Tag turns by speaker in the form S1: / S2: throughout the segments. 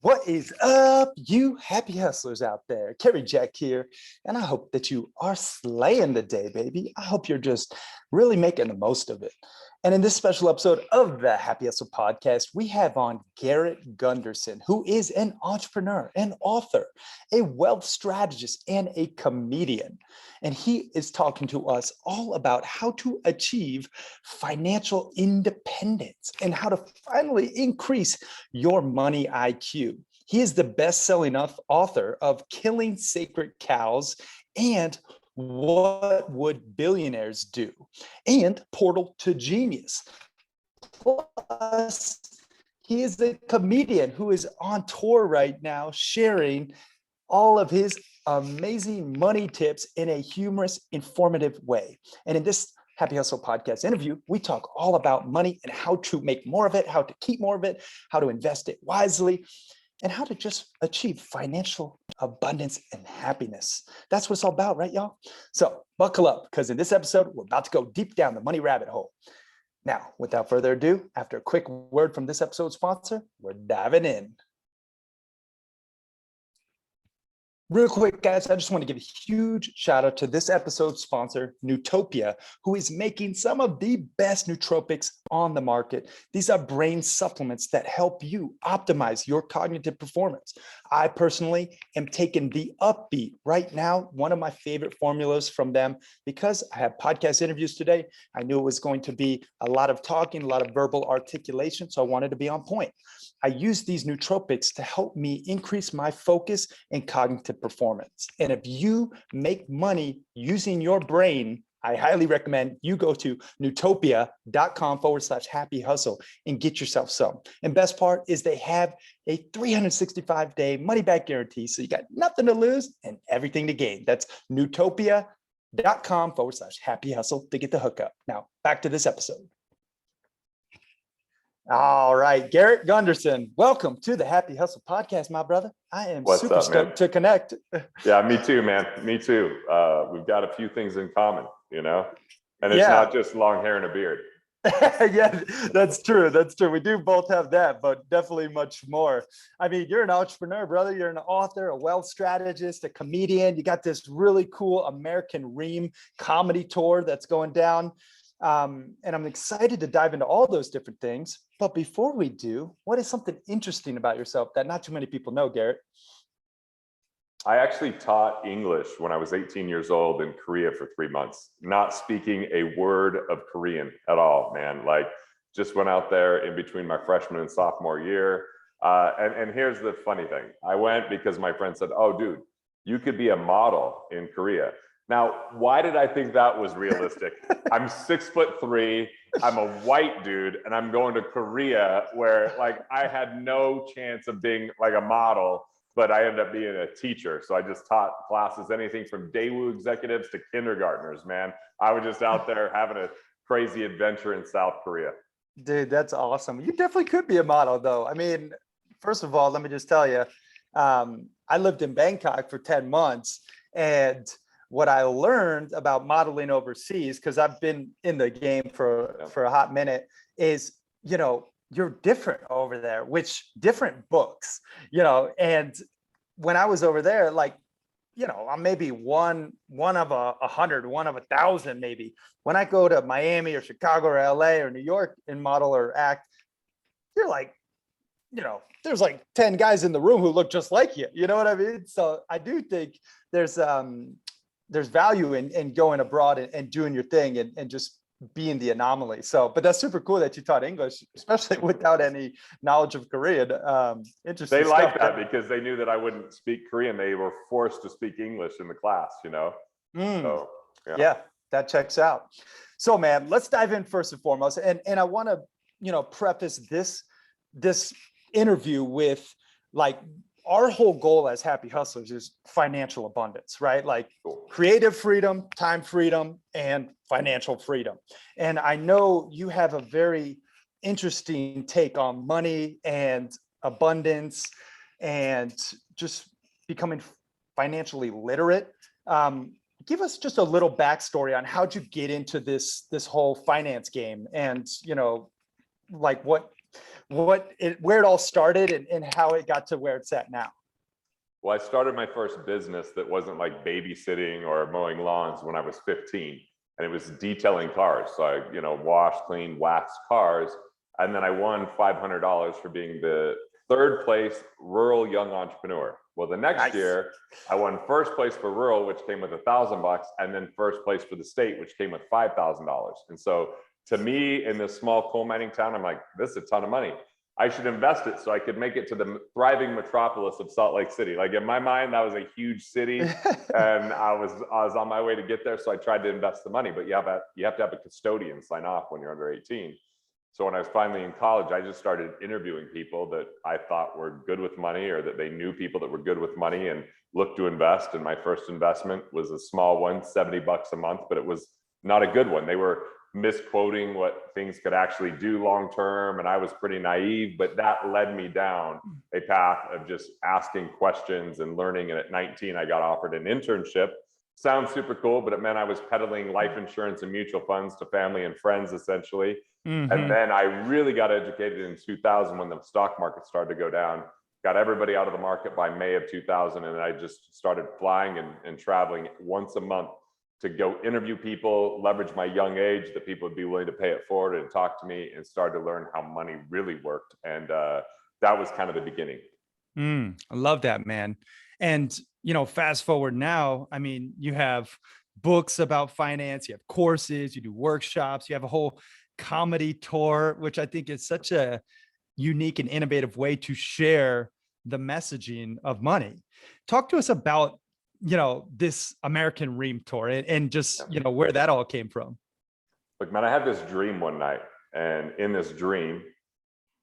S1: What is up, you happy hustlers out there? Kerry Jack here, and I hope that you are slaying the day, baby. I hope you're just really making the most of it. And in this special episode of the Happy Hustle podcast, we have on Garrett Gunderson, who is an entrepreneur, an author, a wealth strategist, and a comedian. And he is talking to us all about how to achieve financial independence and how to finally increase your money IQ. He is the best-selling author of Killing Sacred Cows and What Would Billionaires Do? And Portal to Genius. Plus, he is a comedian who is on tour right now, sharing all of his amazing money tips in a humorous, informative way. And in this Happy Hustle podcast interview, we talk all about money and how to make more of it, how to keep more of it, how to invest it wisely, and how to just achieve financial abundance and happiness. That's what it's all about, right, y'all? So buckle up, because in this episode, we're about to go deep down the money rabbit hole. Now, without further ado, after a quick word from this episode's sponsor, we're diving in. Real quick, guys, I just want to give a huge shout out to this episode's sponsor, Nootopia, who is making some of the best nootropics on the market. These are brain supplements that help you optimize your cognitive performance. I personally am taking the Upbeat right now, one of my favorite formulas from them, because I have podcast interviews today. I knew it was going to be a lot of talking, a lot of verbal articulation, so I wanted to be on point. I use these nootropics to help me increase my focus and cognitive performance. And if you make money using your brain, I highly recommend you go to nootopia.com/happy hustle and get yourself some. And best part is they have a 365-day money back guarantee. So you got nothing to lose and everything to gain. That's nootopia.com/happy hustle to get the hookup. Now back to this episode. All right, Garrett Gunderson, welcome to the Happy Hustle podcast, my brother. I am super stoked to connect.
S2: Yeah, me too, man. Me too. We've got a few things in common, you know, and it's not just long hair and a beard.
S1: Yeah, that's true. That's true. We do both have that, but definitely much more. I mean, you're an entrepreneur, brother. You're an author, a wealth strategist, a comedian. You got this really cool American Ream comedy tour that's going down. And I'm excited to dive into all those different things. But before we do, what is something interesting about yourself that not too many people know, Garrett?
S2: I actually taught English when I was 18 years old in Korea for 3 months, not speaking a word of Korean at all, man. Like, just went out there in between my freshman and sophomore year. And here's the funny thing. I went because my friend said, oh, dude, you could be a model in Korea. Now, why did I think that was realistic? I'm 6'3", I'm a white dude, and I'm going to Korea where like I had no chance of being like a model, but I ended up being a teacher. So I just taught classes, anything from Daewoo executives to kindergartners, man. I was just out there having a crazy adventure in South Korea.
S1: Dude, that's awesome. You definitely could be a model though. I mean, first of all, let me just tell you, I lived in Bangkok for 10 months, and what I learned about modeling overseas, because I've been in the game for a hot minute, is, you know, you're different over there, which different books, you know, and when I was over there, like, you know, I'm maybe one of 100, one of 1,000, maybe. When I go to Miami or Chicago or LA or New York and model or act, you're like, you know, there's like 10 guys in the room who look just like you. You know what I mean? So I do think there's value in going abroad and doing your thing and just being the anomaly. So, but that's super cool that you taught English, especially without any knowledge of Korean. Interesting.
S2: They liked that because they knew that I wouldn't speak Korean. They were forced to speak English in the class, you know? So,
S1: yeah, that checks out. So, man, let's dive in first and foremost. And I want to, you know, preface this interview with, like, our whole goal as happy hustlers is financial abundance, right? Like creative freedom, time freedom, and financial freedom. And I know you have a very interesting take on money and abundance and just becoming financially literate. Give us just a little backstory on how'd you get into this whole finance game, and, you know, like what where it all started and how it got to where it's at now.
S2: Well, I started my first business that wasn't like babysitting or mowing lawns when I was 15, and it was detailing cars. So I, wash, clean, wax cars. And then I won $500 for being the third place rural young entrepreneur. Well, the next year I won first place for rural, which came with $1,000, and then first place for the state, which came with $5,000. And so to me, in this small coal mining town, I'm like, this is a ton of money. I should invest it so I could make it to the thriving metropolis of Salt Lake City. Like in my mind, that was a huge city, and I was on my way to get there. So I tried to invest the money, but you have to have a custodian sign off when you're under 18. So when I was finally in college, I just started interviewing people that I thought were good with money, or that they knew people that were good with money and looked to invest. And my first investment was a small one, $70 a month, but it was not a good one. They were misquoting what things could actually do long term, and I was pretty naive, but that led me down a path of just asking questions and learning. And at 19, I got offered an internship. Sounds super cool, but it meant I was peddling life insurance and mutual funds to family and friends, essentially. And then I really got educated in 2000 when the stock market started to go down. Got everybody out of the market by May of 2000, and I just started flying and traveling once a month to go interview people, leverage my young age that people would be willing to pay it forward and talk to me, and started to learn how money really worked. And that was kind of the beginning.
S1: I love that, man. And, fast forward now, I mean, you have books about finance, you have courses, you do workshops, you have a whole comedy tour, which I think is such a unique and innovative way to share the messaging of money. Talk to us about this American Ream tour and just, where that all came from.
S2: Look, man, I had this dream one night, and in this dream,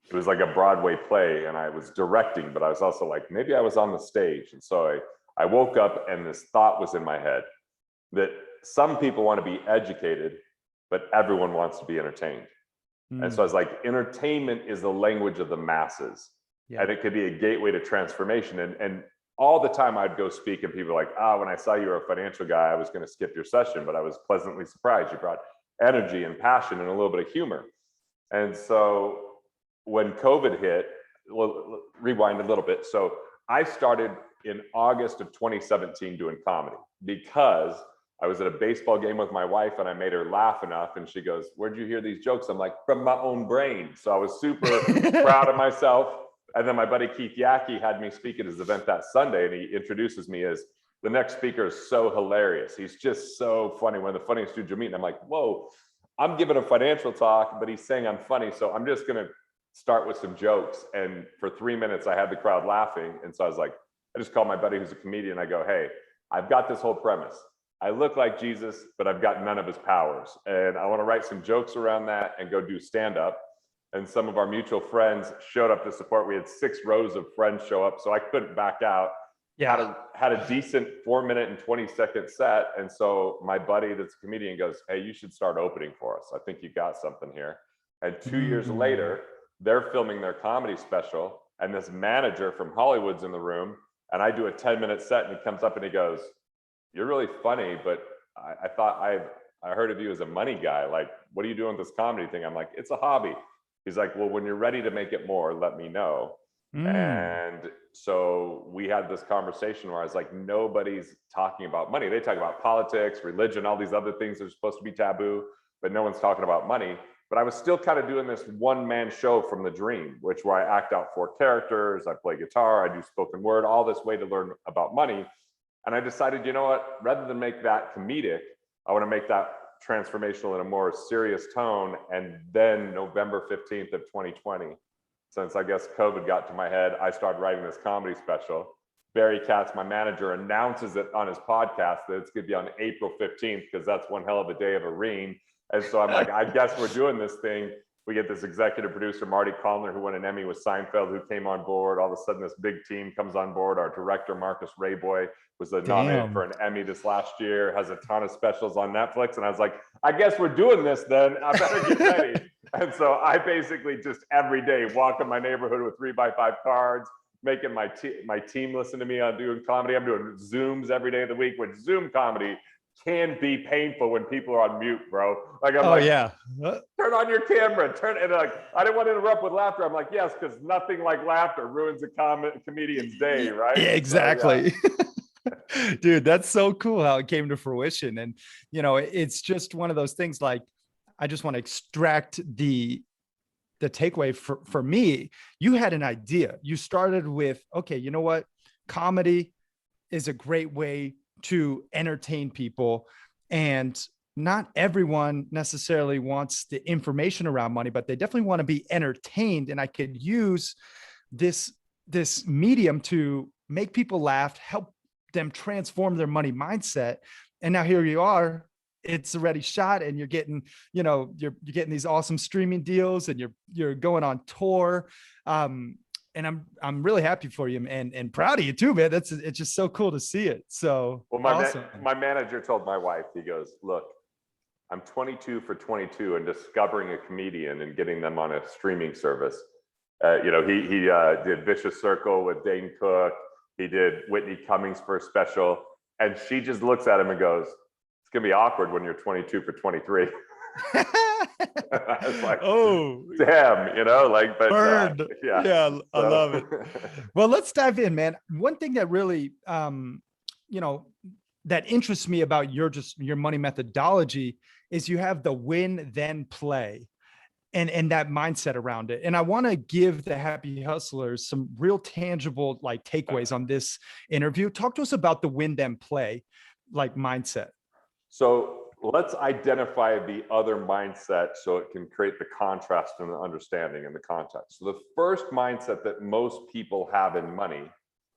S2: it was like a Broadway play, and I was directing, but I was also like, maybe I was on the stage. And so I woke up and this thought was in my head that some people want to be educated, but everyone wants to be entertained. And so I was like, entertainment is the language of the masses. And it could be a gateway to transformation. And all the time I'd go speak, and people were like, when I saw you were a financial guy, I was going to skip your session, but I was pleasantly surprised. You brought energy and passion and a little bit of humor. And so when COVID hit, well, rewind a little bit. So I started in August of 2017 doing comedy because I was at a baseball game with my wife, and I made her laugh enough, and she goes, "Where'd you hear these jokes?" I'm like, "From my own brain." So I was super proud of myself. And then my buddy Keith Yackey had me speak at his event that Sunday, and he introduces me as the next speaker is so hilarious. He's just so funny, one of the funniest dudes you'll meet. And I'm like, whoa, I'm giving a financial talk, but he's saying I'm funny. So I'm just going to start with some jokes. And for 3 minutes, I had the crowd laughing. And so I was like, I just called my buddy who's a comedian. I go, "Hey, I've got this whole premise. I look like Jesus, but I've got none of his powers. And I want to write some jokes around that and go do stand-up." And some of our mutual friends showed up to support. We had 6 rows of friends show up, so I couldn't back out. Had a decent 4-minute and 20-second set. And so my buddy that's a comedian goes, "Hey, you should start opening for us. I think you got something here." And 2 years later, they're filming their comedy special, and this manager from Hollywood's in the room, and I do a 10-minute set, and he comes up and he goes, "You're really funny, but I thought I heard of you as a money guy. Like, what are you doing with this comedy thing?" I'm like, "It's a hobby." He's like, "Well, when you're ready to make it more, let me know." And so we had this conversation where I was like, nobody's talking about money. They talk about politics, religion, all these other things that are supposed to be taboo, but no one's talking about money. But I was still kind of doing this one-man show from the dream, which where I act out 4 characters, I play guitar, I do spoken word, all this way to learn about money. And I decided, you know what, rather than make that comedic, I want to make that transformational in a more serious tone. And then November 15th of 2020, since I guess COVID got to my head, I started writing this comedy special. Barry Katz, my manager, announces it on his podcast that it's going to be on April 15th because that's one hell of a day of a ream. And so I'm like, I guess we're doing this thing. We get this executive producer, Marty Connler, who won an Emmy with Seinfeld, who came on board. All of a sudden, this big team comes on board. Our director, Marcus Rayboy, was nominated for an Emmy this last year, has a ton of specials on Netflix. And I was like, I guess we're doing this then. I better get ready. And so I basically just every day walk in my neighborhood with 3x5 cards, making my team listen to me on doing comedy. I'm doing Zooms every day of the week with Zoom comedy can be painful when people are on mute, bro. Like I'm
S3: Oh
S2: like,
S3: yeah.
S2: turn on your camera, and like I didn't want to interrupt with laughter. I'm like, yes, because nothing like laughter ruins a comedian's day, right?
S3: Yeah, exactly.
S2: So, yeah.
S3: Dude, that's so cool how it came to fruition. And it's just one of those things. Like, I just want to extract the takeaway for me. You had an idea. You started with, okay, you know what? Comedy is a great way to entertain people. And not everyone necessarily wants the information around money, but they definitely want to be entertained. And I could use this medium to make people laugh, help them transform their money mindset. And now here you are, it's already shot, and you're getting, you're getting these awesome streaming deals, and you're going on tour. And I'm really happy for you, and proud of you too, man. It's just so cool to see it. So
S2: well,
S3: awesome.
S2: My manager told my wife, he goes, look, I'm 22 for 22 and discovering a comedian and getting them on a streaming service. He did Vicious Circle with Dane Cook. He did Whitney Cummings' first special. And she just looks at him and goes, it's going to be awkward when you're 22 for 23. I was like, oh, damn, but
S3: yeah, I love it. Well, let's dive in, man. One thing that really, that interests me about your money methodology is you have the win, then play. And that mindset around it. And I want to give the happy hustlers some real tangible takeaways on this interview. Talk to us about the win, then play mindset.
S2: So let's identify the other mindset so it can create the contrast and the understanding and the context. So the first mindset that most people have in money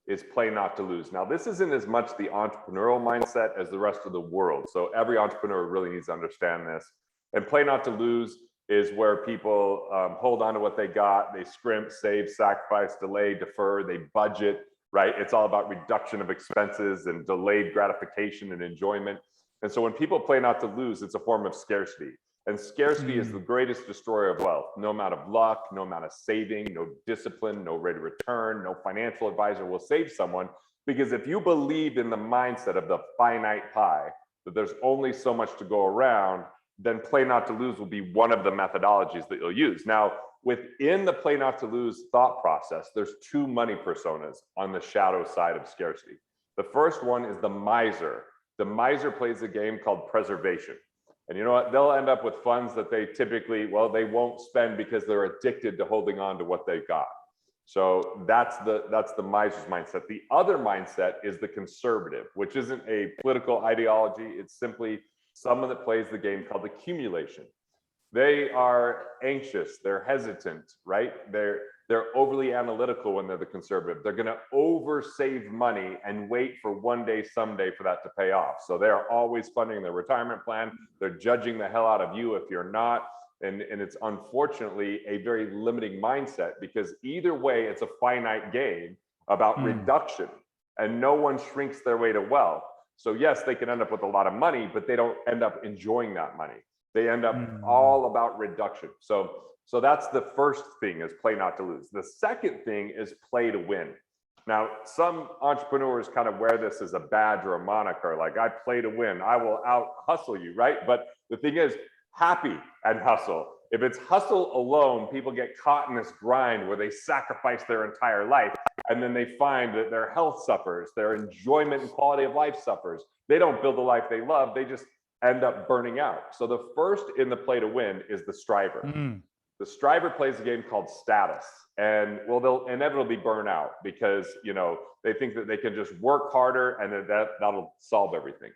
S2: is play not to lose. Now, this isn't as much the entrepreneurial mindset as the rest of the world. So every entrepreneur really needs to understand this. And play not to lose is where people hold on to what they got. They scrimp, save, sacrifice, delay, defer, they budget, right? It's all about reduction of expenses and delayed gratification and enjoyment. And so when people play not to lose, it's a form of scarcity. And scarcity is the greatest destroyer of wealth. No amount of luck, no amount of saving, no discipline, no rate of return, no financial advisor will save someone. Because if you believe in the mindset of the finite pie, that there's only so much to go around, then play not to lose will be one of the methodologies that you'll use. Now, within the play not to lose thought process, there's two money personas on the shadow side of scarcity. The first one is the miser. The miser plays a game called preservation. And you know what? They'll end up with funds that they typically, they won't spend because they're addicted to holding on to what they've got. So that's the miser's mindset. The other mindset is the conservative, which isn't a political ideology. It's simply someone that plays the game called accumulation. They are anxious, they're hesitant, right? They're overly analytical when they're the conservative. They're gonna over save money and wait for one day, someday for that to pay off. So they're always funding their retirement plan. They're judging the hell out of you if you're not. And it's unfortunately a very limiting mindset, because either way, it's a finite game about reduction, and no one shrinks their way to wealth. So yes, they can end up with a lot of money, but they don't end up enjoying that money. They end up all about reduction. So that's the first thing, is play not to lose. The second thing is play to win. Now, some entrepreneurs kind of wear this as a badge or a moniker, like, I play to win, I will out hustle you, right? But the thing is, happy and hustle. If it's hustle alone, people get caught in this grind where they sacrifice their entire life, and then they find that their health suffers, their enjoyment and quality of life suffers. They don't build the life they love, they just end up burning out. So the first in the play to win is the striver. The striver plays a game called status, and they'll inevitably burn out because they think that they can just work harder and that'll solve everything.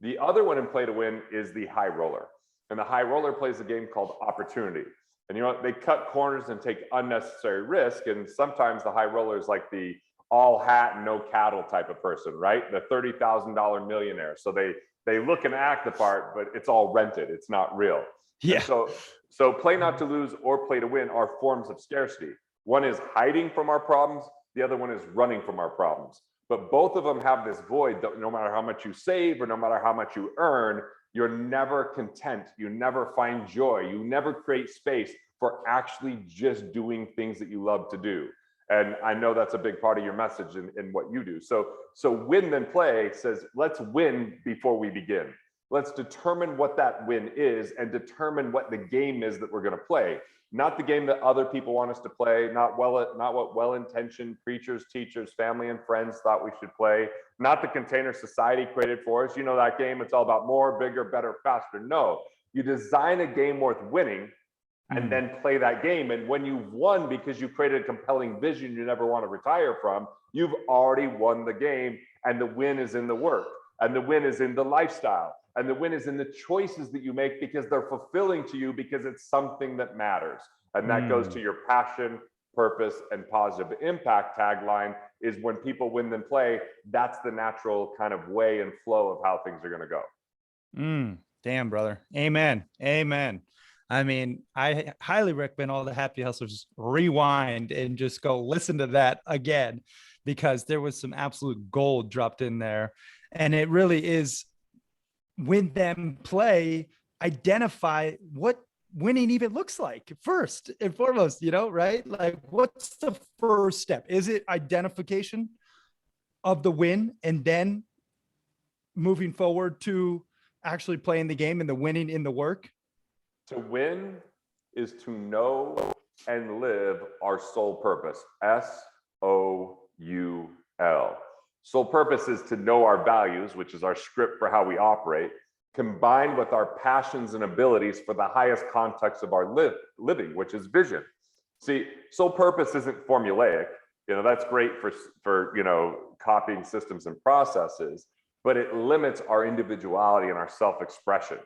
S2: The other one in play to win is the high roller. And the high roller plays a game called opportunity. And they cut corners and take unnecessary risk. And sometimes the high roller is like the all hat, no cattle type of person, right? The $30,000 millionaire. So they look and act the part, but it's all rented. It's not real. Yeah. And so play not to lose or play to win are forms of scarcity. One is hiding from our problems. The other one is running from our problems. But both of them have this void that no matter how much you save or no matter how much you earn, you're never content. You never find joy. You never create space for actually just doing things that you love to do. And I know that's a big part of your message in what you do. So win then play says, let's win before we begin. Let's determine what that win is and determine what the game is that we're going to play. Not the game that other people want us to play, not what well-intentioned preachers, teachers, family, and friends thought we should play, not the container society created for us. You know that game, it's all about more, bigger, better, faster. No, you design a game worth winning and then play that game. And when you've won because you created a compelling vision you never want to retire from, you've already won the game, and the win is in the work, and the win is in the lifestyle, and the win is in the choices that you make because they're fulfilling to you, because it's something that matters. And that goes to your passion, purpose, and positive impact tagline is when people win then play, that's the natural kind of way and flow of how things are going to go.
S3: Damn, brother. Amen. Amen. I mean, I highly recommend all the happy hustlers rewind and just go listen to that again, because there was some absolute gold dropped in there. And it really is, win them play, identify what winning even looks like first and foremost, you know, right? Like, what's the first step? Is it identification of the win and then moving forward to actually playing the game and the winning in the work?
S2: To win is to know and live our soul purpose. SOUL. Soul purpose is to know our values, which is our script for how we operate, combined with our passions and abilities for the highest context of our living, which is vision. See, soul purpose isn't formulaic. You know, that's great for you know, copying systems and processes, but it limits our individuality and our self-expression.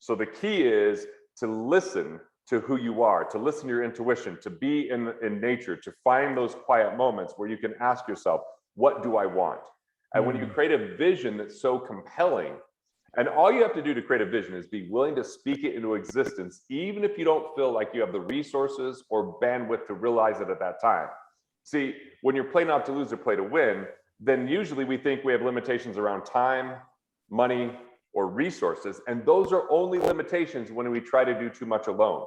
S2: So the key is to listen to who you are, to listen to your intuition, to be in nature, to find those quiet moments where you can ask yourself, what do I want? And when you create a vision that's so compelling, and all you have to do to create a vision is be willing to speak it into existence, even if you don't feel like you have the resources or bandwidth to realize it at that time. See, when you're play not to lose or play to win, then usually we think we have limitations around time, money, or resources. And those are only limitations when we try to do too much alone.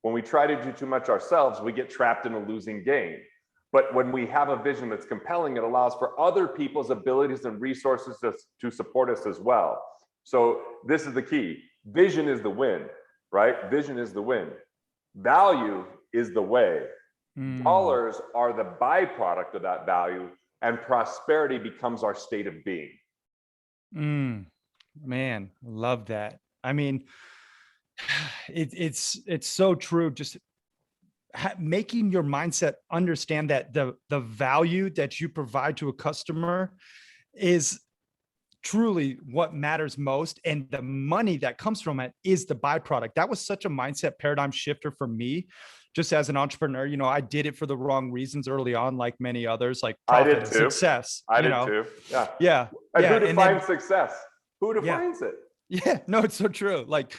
S2: When we try to do too much ourselves, we get trapped in a losing game. But when we have a vision that's compelling, it allows for other people's abilities and resources to support us as well. So this is the key. Vision is the win, right? Vision is the win. Value is the way. Dollars are the byproduct of that value, and prosperity becomes our state of being.
S3: Man, love that. I mean, it's so true. Just making your mindset understand that the value that you provide to a customer is truly what matters most, and the money that comes from it is the byproduct. That was such a mindset paradigm shifter for me. Just as an entrepreneur, you know, I did it for the wrong reasons early on, like many others, like profit and success.
S2: I did too. Yeah.
S3: Yeah.
S2: And who defines success? Who defines it?
S3: Yeah, no, it's so true. Like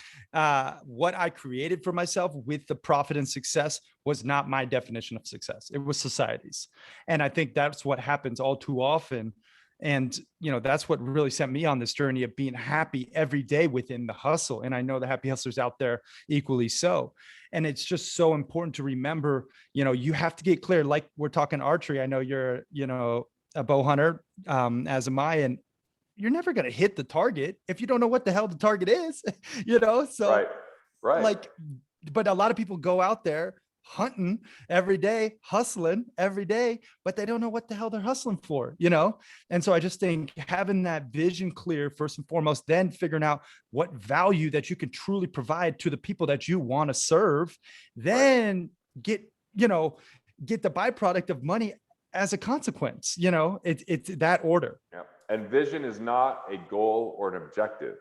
S3: what I created for myself with the profit and success was not my definition of success. It was society's. And I think that's what happens all too often. And, you know, that's what really sent me on this journey of being happy every day within the hustle. And I know the happy hustlers out there equally so. And it's just so important to remember, you know, you have to get clear. Like we're talking archery. I know you're, you know, a bow hunter, as am I. And you're never going to hit the target if you don't know what the hell the target is, you know? So
S2: right.
S3: Like, but a lot of people go out there hunting every day, hustling every day, but they don't know what the hell they're hustling for, you know? And so I just think having that vision clear first and foremost, then figuring out what value that you can truly provide to the people that you want to serve, then get the byproduct of money as a consequence, you know, it's that order.
S2: Yeah. And vision is not a goal or an objective.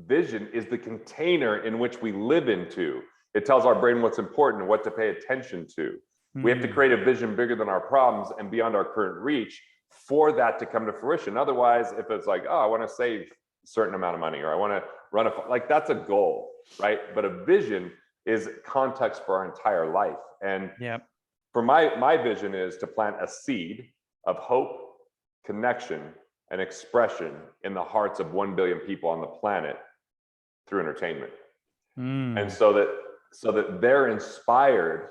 S2: Vision is the container in which we live into. It tells our brain what's important and what to pay attention to. We have to create a vision bigger than our problems and beyond our current reach for that to come to fruition. Otherwise, if it's like, oh, I want to save a certain amount of money, or I want to run like that's a goal, right? But a vision is context for our entire life. And for my vision is to plant a seed of hope, connection, and expression in the hearts of 1 billion people on the planet through entertainment. And so that they're inspired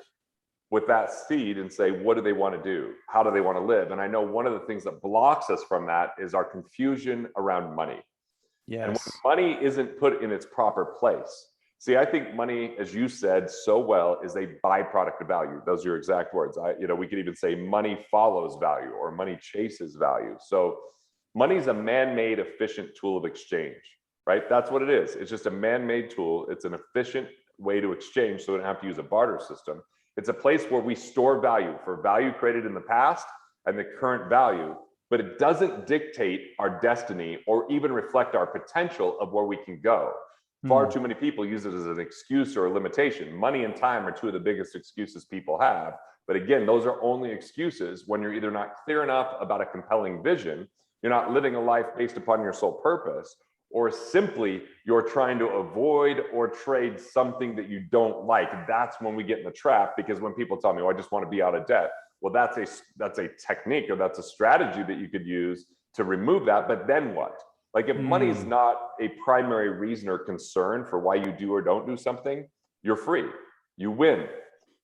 S2: with that seed and say, what do they want to do? How do they want to live? And I know one of the things that blocks us from that is our confusion around money. And when
S3: Yes.
S2: money isn't put in its proper place, see, I think money, as you said so well, is a byproduct of value. Those are your exact words. We could even say money follows value or money chases value. So money is a man-made efficient tool of exchange, right? That's what it is. It's just a man-made tool. It's an efficient way to exchange, so we don't have to use a barter system. It's a place where we store value for value created in the past and the current value, but it doesn't dictate our destiny or even reflect our potential of where we can go. Far too many people use it as an excuse or a limitation. Money and time are two of the biggest excuses people have. But again, those are only excuses when you're either not clear enough about a compelling vision, you're not living a life based upon your sole purpose, or simply you're trying to avoid or trade something that you don't like. That's when we get in the trap, because when people tell me, oh, I just want to be out of debt. Well, that's a technique, or that's a strategy that you could use to remove that. But then what? Like, if money is not a primary reason or concern for why you do or don't do something, you're free, you win.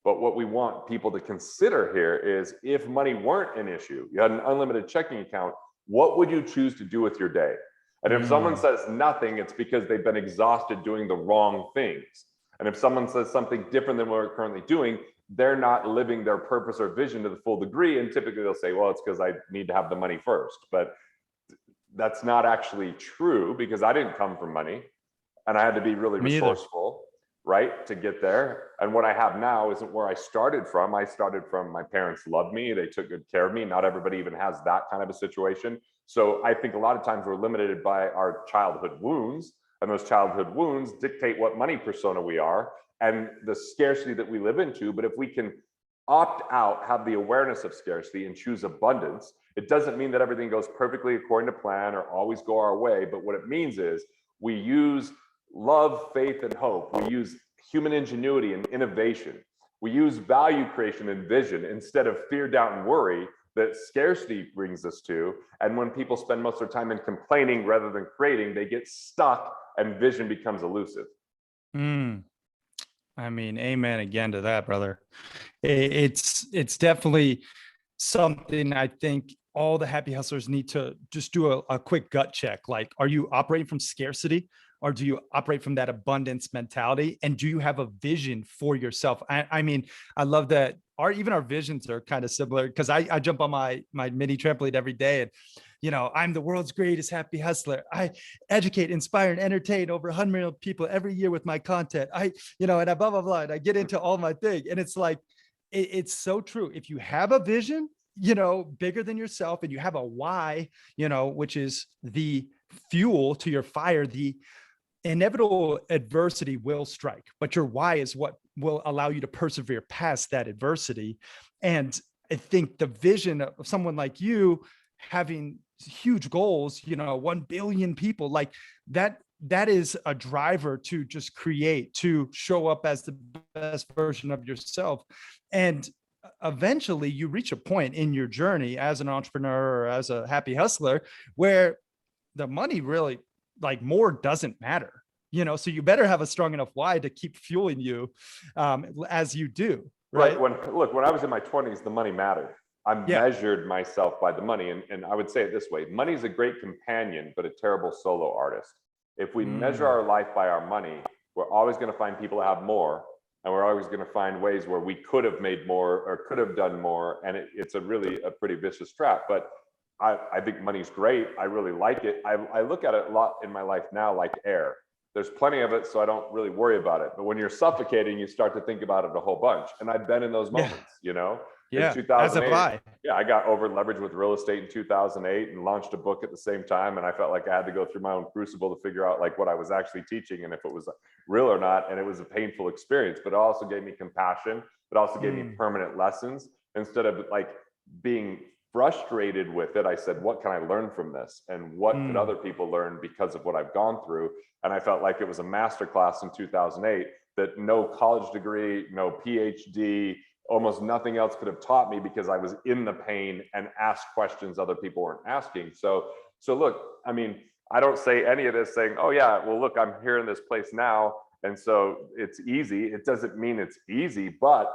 S2: But what we want people to consider here is, if money weren't an issue, you had an unlimited checking account, what would you choose to do with your day? And if someone says nothing, it's because they've been exhausted doing the wrong things. And if someone says something different than what we're currently doing, they're not living their purpose or vision to the full degree. And typically they'll say, well, it's because I need to have the money first. But that's not actually true, because I didn't come from money and I had to be really resourceful, right, to get there. And what I have now isn't where I started from. I started from, my parents loved me. They took good care of me. Not everybody even has that kind of a situation. So I think a lot of times we're limited by our childhood wounds, and those childhood wounds dictate what money persona we are and the scarcity that we live into. But if we can opt out, have the awareness of scarcity, and choose abundance, it doesn't mean that everything goes perfectly according to plan or always go our way. But what it means is we use love, faith, and hope. We use human ingenuity and innovation. We use value creation and vision instead of fear, doubt, and worry that scarcity brings us to. And when people spend most of their time in complaining rather than creating, they get stuck and vision becomes elusive.
S3: I mean, amen again to that, brother. It's definitely something I think all the happy hustlers need to just do a quick gut check. Like, are you operating from scarcity, or do you operate from that abundance mentality? And do you have a vision for yourself? I mean, I love that even our visions are kind of similar, because I jump on my mini trampoline every day, and I'm the world's greatest happy hustler. I educate, inspire, and entertain over 100 million people every year with my content. And I blah, blah, blah. And I get into all my thing. And it's like, it's so true. If you have a vision, bigger than yourself, and you have a why, which is the fuel to your fire, the inevitable adversity will strike, but your why is what will allow you to persevere past that adversity. And I think the vision of someone like you having huge goals, 1 billion people, like that is a driver to just create, to show up as the best version of yourself. And eventually you reach a point in your journey as an entrepreneur or as a happy hustler where the money really, like, more doesn't matter, so you better have a strong enough why to keep fueling you as you do. Right.
S2: When I was in my 20s, the money mattered. I measured myself by the money. And I would say it this way: money is a great companion, but a terrible solo artist. If we measure our life by our money, we're always going to find people that have more. And we're always going to find ways where we could have made more or could have done more. And it's a pretty vicious trap. But I think money's great. I really like it. I look at it a lot in my life now like air. There's plenty of it, so I don't really worry about it. But when you're suffocating, you start to think about it a whole bunch. And I've been in those moments,
S3: Yeah,
S2: in 2008,
S3: as have I.
S2: I got over leveraged with real estate in 2008 and launched a book at the same time. And I felt like I had to go through my own crucible to figure out like what I was actually teaching and if it was real or not. And it was a painful experience, but it also gave me compassion. It also gave me permanent lessons. Instead of like being frustrated with it, I said, what can I learn from this? And what could other people learn because of what I've gone through? And I felt like it was a masterclass in 2008 that no college degree, no PhD, almost nothing else could have taught me, because I was in the pain and asked questions other people weren't asking. So look, I mean, I don't say any of this saying, oh yeah, well, look, I'm here in this place now, and so it's easy. It doesn't mean it's easy, but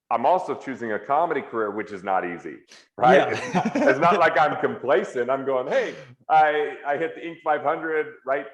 S2: I'm also choosing a comedy career, which is not easy, right?
S3: Yeah.
S2: It's not like I'm complacent. I'm going, hey, I hit the Inc. 500, right?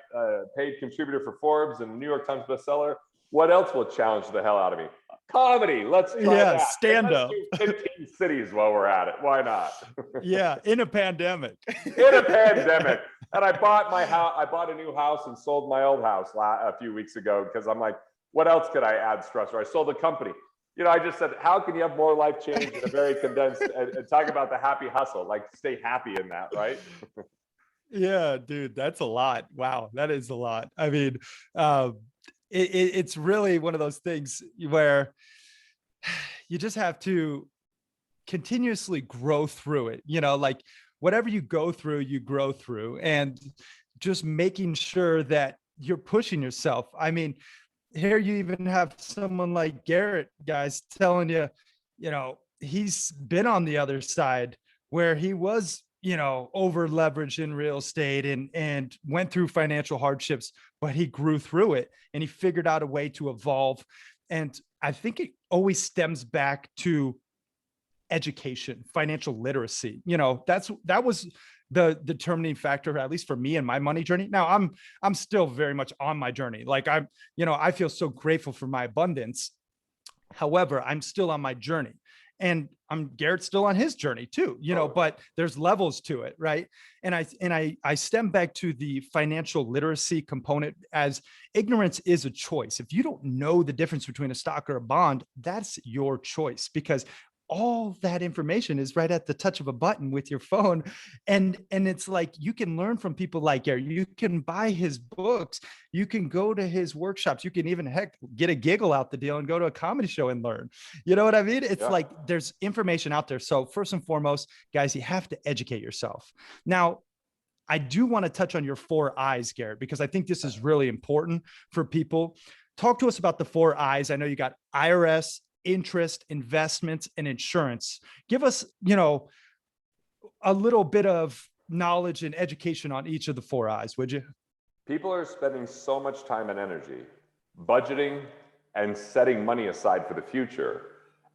S2: Paid contributor for Forbes and New York Times bestseller. What else will challenge the hell out of me? Comedy. Let's try
S3: Yeah,
S2: that. And
S3: stand
S2: let's
S3: up.
S2: do 15 cities while we're at it. Why not?
S3: Yeah, in a pandemic.
S2: In a pandemic. And I bought my house. I bought a new house and sold my old house a few weeks ago because I'm like, what else could I add stressor? I sold the company. You know, I just said, how can you have more life change in a very condensed and talk about the happy hustle, like stay happy in that, right?
S3: Yeah, dude, that's a lot. Wow, that is a lot. I mean, um, it's really one of those things where you just have to continuously grow through it. You know, like whatever you go through, you grow through, and just making sure that you're pushing yourself. I mean, here you even have someone like Garrett, guys, telling you, you know, he's been on the other side where he was, you know, over leveraged in real estate and went through financial hardships, but he grew through it and he figured out a way to evolve. And I think it always stems back to education, financial literacy. You know, that was the determining factor, at least for me and my money journey. Now I'm still very much on my journey. Like I'm, you know, I feel so grateful for my abundance. However, I'm still on my journey. And Garrett's still on his journey too, you know, but there's levels to it, right? And I stem back to the financial literacy component, as ignorance is a choice. If you don't know the difference between a stock or a bond, that's your choice, because all that information is right at the touch of a button with your phone. And it's like, you can learn from people like Garrett. You can buy his books, you can go to his workshops, you can even heck get a giggle out the deal and go to a comedy show and learn. You know what I mean? It's like there's information out there. So first and foremost, guys, you have to educate yourself. Now, I do want to touch on your 4 I's, Garrett, because I think this is really important for people. Talk to us about the 4 I's. I know you got IRS, interest, investments, and insurance. Give us, you know, a little bit of knowledge and education on each of the 4 I's, would you?
S2: People are spending so much time and energy budgeting and setting money aside for the future,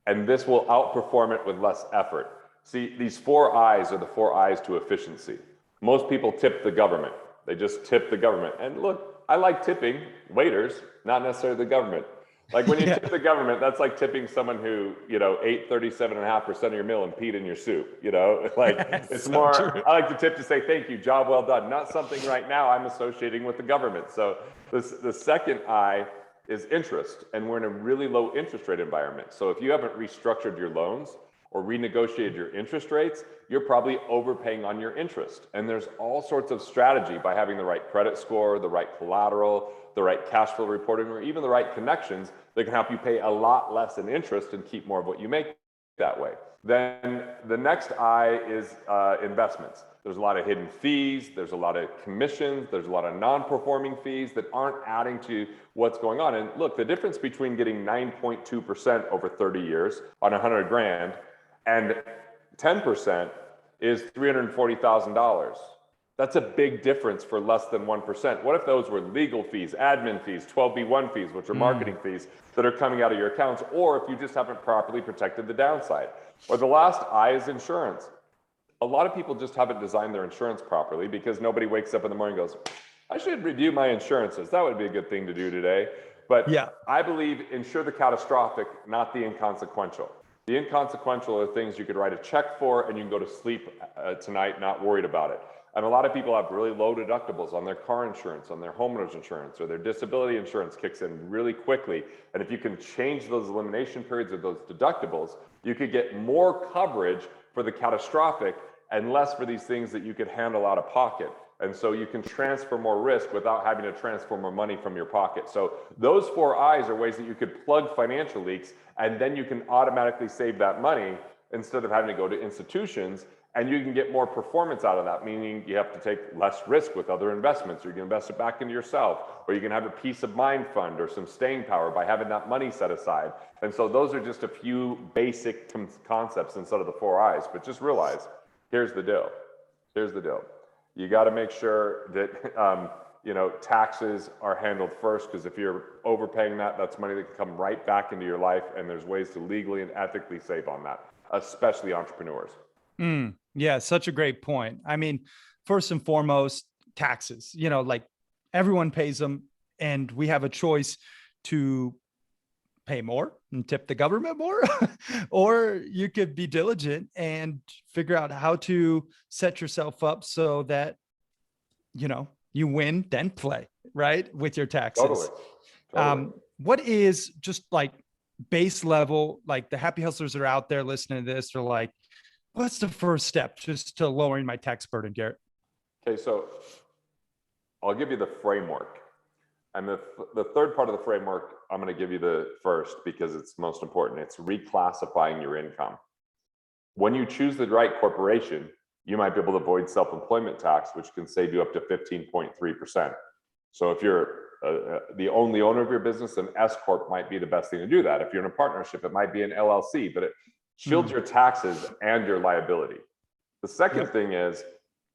S2: and this will outperform it with less effort. See, these 4 I's are the 4 I's to efficiency. Most people tip the government. They just tip the government. And look, I like tipping waiters, not necessarily the government. Like when you tip the government, that's like tipping someone who, you know, ate 37.5% of your meal and peed in your soup, you know, like it's so more, true. I like to tip to say, thank you, job well done. Not something right now I'm associating with the government. So the second I is interest, and we're in a really low interest rate environment. So if you haven't restructured your loans or renegotiated your interest rates, you're probably overpaying on your interest. And there's all sorts of strategy by having the right credit score, the right collateral, the right cash flow reporting, or even the right connections that can help you pay a lot less in interest and keep more of what you make that way. Then the next I is investments. There's a lot of hidden fees, there's a lot of commissions, there's a lot of non-performing fees that aren't adding to what's going on. And look, the difference between getting 9.2% over 30 years on 100 grand and 10% is $340,000. That's a big difference for less than 1%. What if those were legal fees, admin fees, 12B1 fees, which are marketing fees that are coming out of your accounts, or if you just haven't properly protected the downside? Or the last I is insurance. A lot of people just haven't designed their insurance properly because nobody wakes up in the morning and goes, I should review my insurances. That would be a good thing to do today. But I believe insure the catastrophic, not the inconsequential. The inconsequential are things you could write a check for and you can go to sleep tonight not worried about it. And a lot of people have really low deductibles on their car insurance, on their homeowner's insurance, or their disability insurance kicks in really quickly. And if you can change those elimination periods or those deductibles, you could get more coverage for the catastrophic and less for these things that you could handle out of pocket. And so you can transfer more risk without having to transfer more money from your pocket. So those 4 I's are ways that you could plug financial leaks, and then you can automatically save that money instead of having to go to institutions. And you can get more performance out of that, meaning you have to take less risk with other investments, or you can invest it back into yourself, or you can have a peace of mind fund or some staying power by having that money set aside. And so those are just a few basic concepts instead of the 4 I's. But just realize, here's the deal. Here's the deal. You got to make sure that taxes are handled first, because if you're overpaying that, that's money that can come right back into your life. And there's ways to legally and ethically save on that, especially entrepreneurs.
S3: Yeah, such a great point. I mean, first and foremost, taxes, like everyone pays them, and we have a choice to pay more and tip the government more, or you could be diligent and figure out how to set yourself up so that, you win, then play, right, with your taxes.
S2: Totally.
S3: What is just like base level, like the happy hustlers that are out there listening to this, are like, what's the first step just to lowering my tax burden, Garrett?
S2: Okay, so I'll give you the framework. And the third part of the framework, I'm going to give you the first because it's most important. It's reclassifying your income. When you choose the right corporation, you might be able to avoid self-employment tax, which can save you up to 15.3%. So if you're the only owner of your business, an S Corp might be the best thing to do that. If you're in a partnership, it might be an LLC, but it shields your taxes and your liability. The second thing is,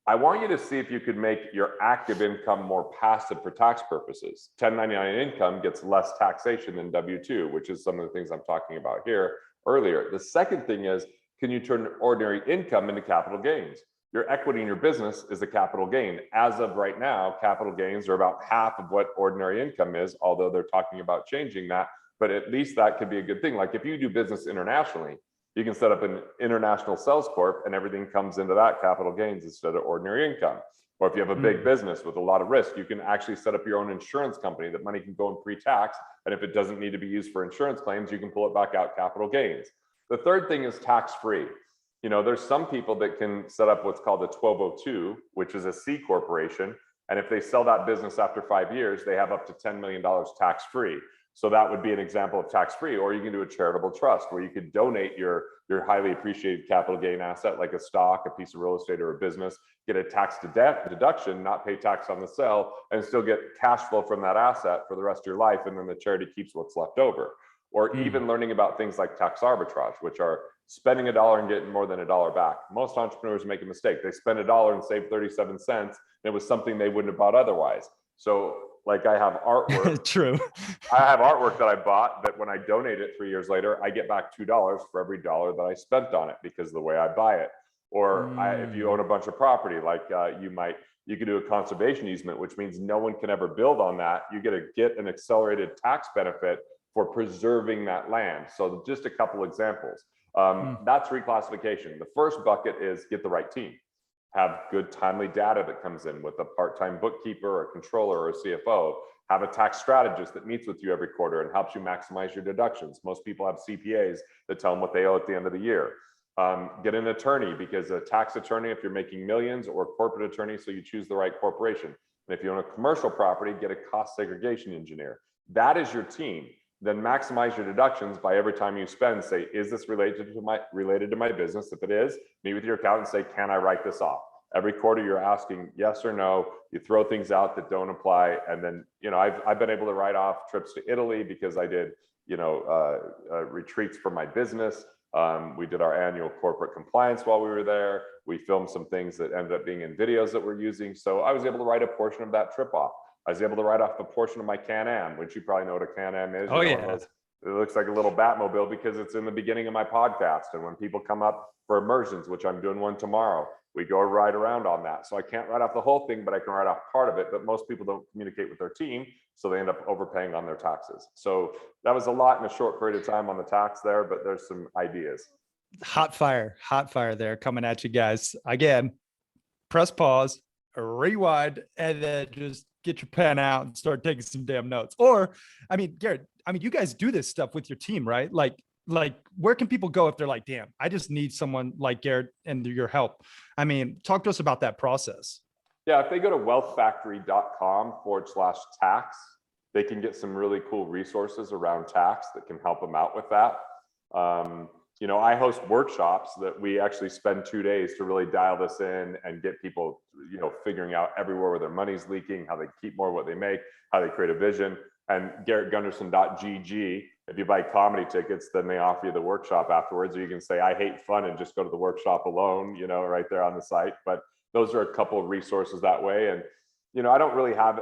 S2: I want you to see if you could make your active income more passive for tax purposes. 1099 income gets less taxation than W-2, which is some of the things I'm talking about here earlier. The second thing is, can you turn ordinary income into capital gains? Your equity in your business is a capital gain. As of right now, capital gains are about half of what ordinary income is, although they're talking about changing that, but at least that could be a good thing. Like if you do business internationally, you can set up an international sales corp and everything comes into that capital gains instead of ordinary income. Or if you have a big business with a lot of risk, you can actually set up your own insurance company that money can go in pre-tax. And if it doesn't need to be used for insurance claims, you can pull it back out capital gains. The third thing is tax-free. There's some people that can set up what's called a 1202, which is a C corporation. And if they sell that business after 5 years, they have up to $10 million tax-free. So that would be an example of tax-free. Or you can do a charitable trust where you could donate your highly appreciated capital gain asset, like a stock, a piece of real estate, or a business, get a tax deduction, not pay tax on the sale, and still get cash flow from that asset for the rest of your life. And then the charity keeps what's left over. Or even learning about things like tax arbitrage, which are spending $1 and getting more than $1 back. Most entrepreneurs make a mistake. They spend $1 and save 37 cents. And it was something they wouldn't have bought otherwise. So like I have artwork.
S3: True.
S2: I have artwork that I bought that when I donate it 3 years later, I get back $2 for every dollar that I spent on it because of the way I buy it. Or if you own a bunch of property, like you could do a conservation easement, which means no one can ever build on that. You get an accelerated tax benefit for preserving that land. So just a couple examples. That's reclassification. The first bucket is get the right team. Have good timely data that comes in with a part-time bookkeeper or a controller or a CFO. Have a tax strategist that meets with you every quarter and helps you maximize your deductions. Most people have CPAs that tell them what they owe at the end of the year. Get an attorney, because a tax attorney, if you're making millions, or corporate attorney, so you choose the right corporation. And if you own a commercial property, get a cost segregation engineer. That is your team. Then maximize your deductions by every time you spend, say, is this related to my business? If it is, meet with your accountant and say, can I write this off? Every quarter you're asking yes or no. You throw things out that don't apply. And then, I've been able to write off trips to Italy because I did, retreats for my business. We did our annual corporate compliance while we were there. We filmed some things that ended up being in videos that we're using. So I was able to write a portion of that trip off. I was able to write off a portion of my Can-Am, which you probably know what a Can-Am is. It looks like a little Batmobile because it's in the beginning of my podcast. And when people come up for immersions, which I'm doing one tomorrow, we go ride around on that. So I can't write off the whole thing, but I can write off part of it. But most people don't communicate with their team, so they end up overpaying on their taxes. So that was a lot in a short period of time on the tax there, but there's some ideas.
S3: Hot fire there coming at you guys. Again, press pause, rewind, and then just get your pen out and start taking some damn notes. Or, Garrett, you guys do this stuff with your team, right? Like where can people go if they're like, damn, I just need someone like Garrett and your help? Talk to us about that process.
S2: Yeah, if they go to wealthfactory.com/tax, they can get some really cool resources around tax that can help them out with that. I host workshops that we actually spend 2 days to really dial this in and get people, figuring out everywhere where their money's leaking, how they keep more of what they make, how they create a vision. And GarrettGunderson.gg, if you buy comedy tickets, then they offer you the workshop afterwards, or you can say, I hate fun, and just go to the workshop alone, right there on the site. But those are a couple of resources that way. And I don't really have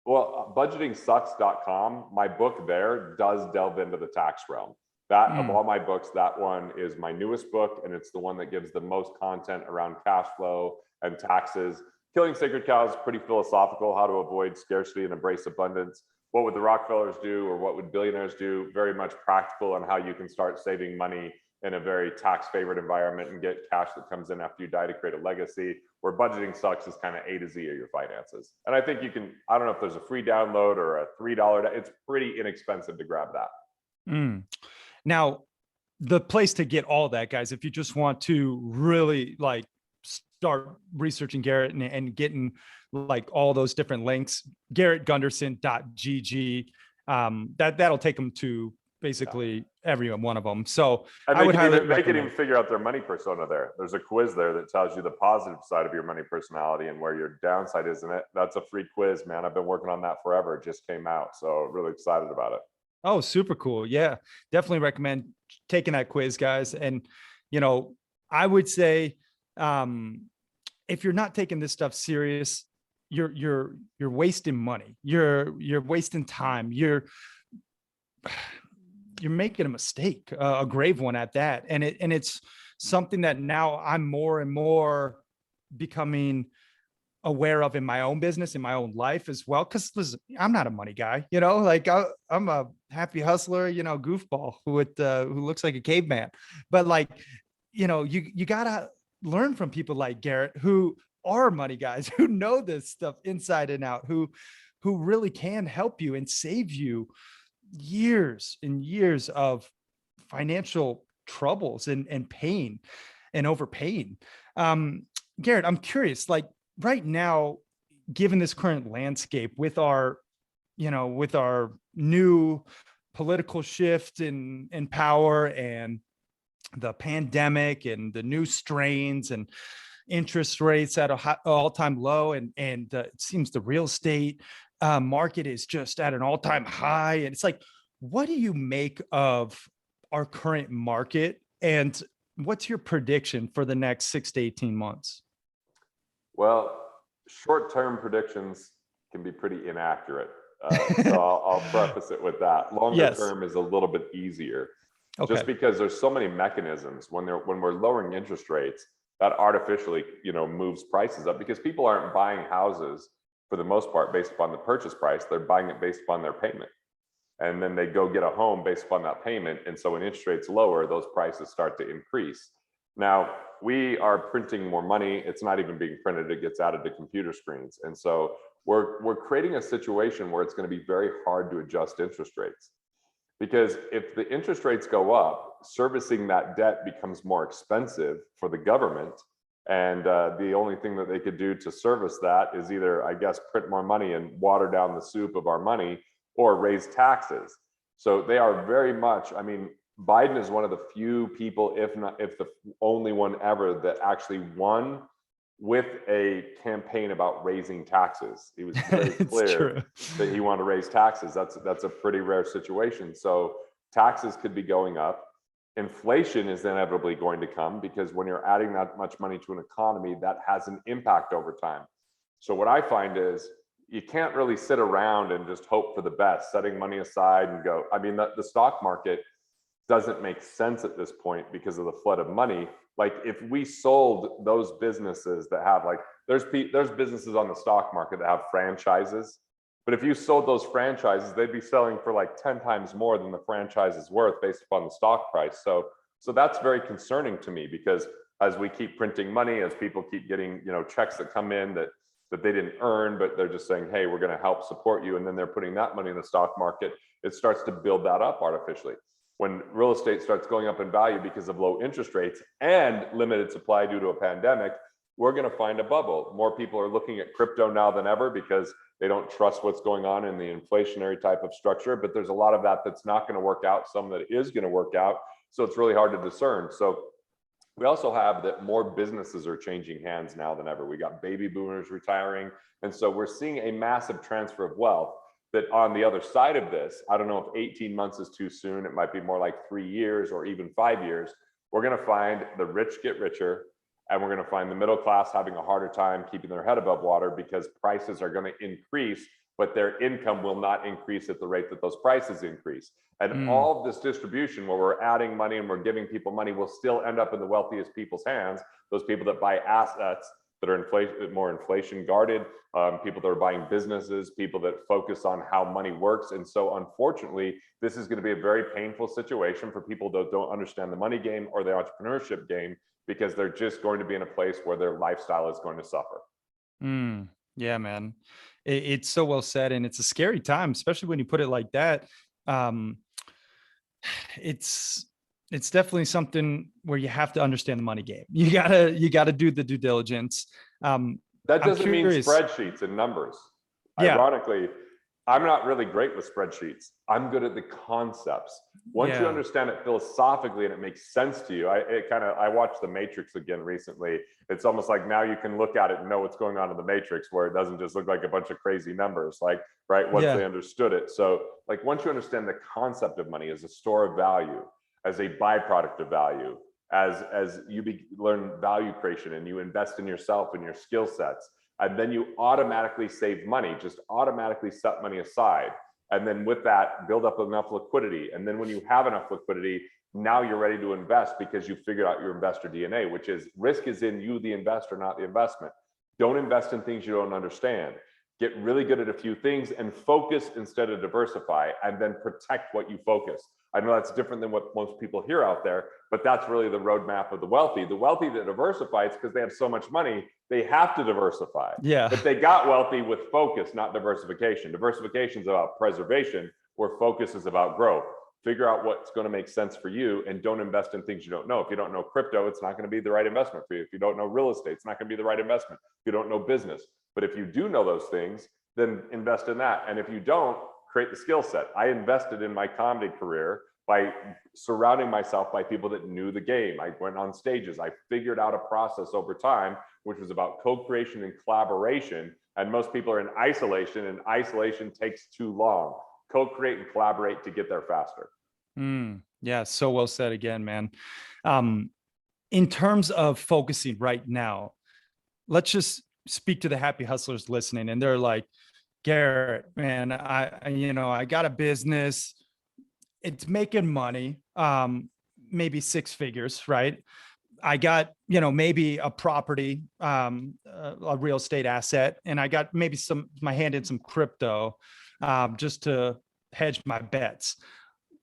S2: budgetingsucks.com, my book there does delve into the tax realm. That of all my books, that one is my newest book, and it's the one that gives the most content around cash flow and taxes. Killing Sacred Cows is pretty philosophical, how to avoid scarcity and embrace abundance. What would the Rockefellers do, or what would billionaires do? Very much practical on how you can start saving money in a very tax favored environment and get cash that comes in after you die to create a legacy. Where Budgeting Sucks is kind of A to Z of your finances. And I think you can, I don't know if there's a free download or a $3, it's pretty inexpensive to grab that.
S3: Now, the place to get all that, guys, if you just want to really like start researching Garrett and getting like all those different links, garrettgunderson.gg, that'll take them to basically every one of them. So
S2: and
S3: I would highly
S2: they can even
S3: recommend.
S2: figure out their money persona there. There's a quiz there that tells you the positive side of your money personality and where your downside is in it. That's a free quiz, man. I've been working on that forever. It just came out. So really excited about it.
S3: Oh, super cool. Yeah, definitely recommend taking that quiz, guys. And, I would say, if you're not taking this stuff serious, you're wasting money. You're wasting time. You're making a mistake, a grave one at that. And it's something that now I'm more and more becoming aware of in my own business, in my own life as well. Cause listen, I'm not a money guy, like I'm a happy hustler, goofball who looks like a caveman. But like, you gotta learn from people like Garrett, who are money guys, who know this stuff inside and out, who really can help you and save you years and years of financial troubles and pain and overpaying. Garrett, I'm curious, like right now, given this current landscape with our new political shift in power and the pandemic and the new strains and interest rates at a all-time low, and it seems the real estate market is just at an all-time high. And it's like, what do you make of our current market, and what's your prediction for the next 6 to 18 months?
S2: Well, short-term predictions can be pretty inaccurate. So I'll preface it with that. Longer term is a little bit easier, just because there's so many mechanisms when we're lowering interest rates that artificially, moves prices up, because people aren't buying houses for the most part based upon the purchase price. They're buying it based upon their payment. And then they go get a home based upon that payment. And so when interest rates lower, those prices start to increase. Now, we are printing more money. It's not even being printed. It gets added to computer screens. And so we're creating a situation where it's going to be very hard to adjust interest rates. Because if the interest rates go up, servicing that debt becomes more expensive for the government. And the only thing that they could do to service that is either, I guess, print more money and water down the soup of our money, or raise taxes. So they are very much, Biden is one of the few people, if the only one ever, that actually won with a campaign about raising taxes. He was very clear that he wanted to raise taxes. That's a pretty rare situation. So taxes could be going up. Inflation is inevitably going to come, because when you're adding that much money to an economy, that has an impact over time. So what I find is, you can't really sit around and just hope for the best, setting money aside and go. The stock market doesn't make sense at this point because of the flood of money. Like if we sold those businesses that have there's businesses on the stock market that have franchises, but if you sold those franchises, they'd be selling for 10 times more than the franchise is worth based upon the stock price. So that's very concerning to me, because as we keep printing money, as people keep getting, checks that come in that they didn't earn, but they're just saying, hey, we're going to help support you. And then they're putting that money in the stock market. It starts to build that up artificially. When real estate starts going up in value because of low interest rates and limited supply due to a pandemic, we're going to find a bubble. More people are looking at crypto now than ever because they don't trust what's going on in the inflationary type of structure. But there's a lot of that that's not going to work out, some that is going to work out. So it's really hard to discern. So we also have that more businesses are changing hands now than ever. We got baby boomers retiring. And so we're seeing a massive transfer of wealth that on the other side of this, I don't know if 18 months is too soon. It might be more like 3 years or even 5 years. We're going to find the rich get richer And we're going to find the middle class having a harder time keeping their head above water because prices are going to increase, but their income will not increase at the rate that those prices increase. And all of this distribution where we're adding money and we're giving people money will still end up in the wealthiest people's hands, those people that buy assets that are more inflation guarded, people that are buying businesses, people that focus on how money works. And so unfortunately, this is going to be a very painful situation for people that don't understand the money game or the entrepreneurship game, because they're just going to be in a place where their lifestyle is going to suffer.
S3: Yeah, man. It's so well said. And it's a scary time, especially when you put it like that. It's definitely something where you have to understand the money game. You gotta do the due diligence.
S2: That doesn't mean spreadsheets and numbers.
S3: Yeah.
S2: Ironically, I'm not really great with spreadsheets. I'm good at the concepts. Once you understand it philosophically and it makes sense to you, I watched The Matrix again recently. It's almost like now you can look at it and know what's going on in the Matrix, where it doesn't just look like a bunch of crazy numbers, like, right, once they understood it. So like once you understand the concept of money as a store of value, as a byproduct of value, as you learn value creation and you invest in yourself and your skill sets, and then you automatically save money, just automatically set money aside. And then with that, build up enough liquidity. And then when you have enough liquidity, now you're ready to invest because you figured out your investor DNA, which is risk is in you, the investor, not the investment. Don't invest in things you don't understand. Get really good at a few things and focus instead of diversify, and then protect what you focus. I know that's different than what most people hear out there, but that's really the roadmap of the wealthy. The wealthy that diversify, it's because they have so much money, they have to diversify.
S3: Yeah.
S2: But they got wealthy with focus, not diversification. Diversification is about preservation, where focus is about growth. Figure out what's going to make sense for you and don't invest in things you don't know. If you don't know crypto, it's not going to be the right investment for you. If you don't know real estate, it's not going to be the right investment. If you don't know business. But if you do know those things, then invest in that. And if you don't, create the skill set. I invested in my comedy career by surrounding myself by people that knew the game. I went on stages. I figured out a process over time, which was about co-creation and collaboration. And most people are in isolation, and isolation takes too long. Co-create and collaborate to get there faster.
S3: Yeah, so well said again, man. In terms of focusing right now, let's just speak to the happy hustlers listening, and they're like, Garrett, man, I got a business. It's making money, maybe six figures, right? I got, maybe a property, a real estate asset, and I got maybe my hand in some crypto, just to hedge my bets.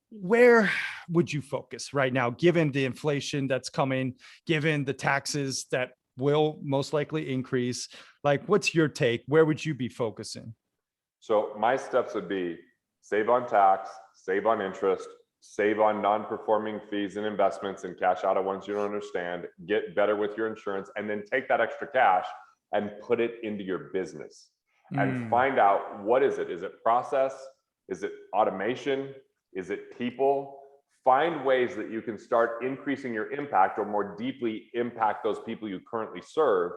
S3: Where would you focus right now, given the inflation that's coming, given the taxes that will most likely increase? Like, what's your take? Where would you be focusing?
S2: So my steps would be save on tax, save on interest, save on non-performing fees and investments, and cash out of ones you don't understand, get better with your insurance, and then take that extra cash and put it into your business and find out, what is it? Is it process? Is it automation? Is it people? Find ways that you can start increasing your impact or more deeply impact those people you currently serve,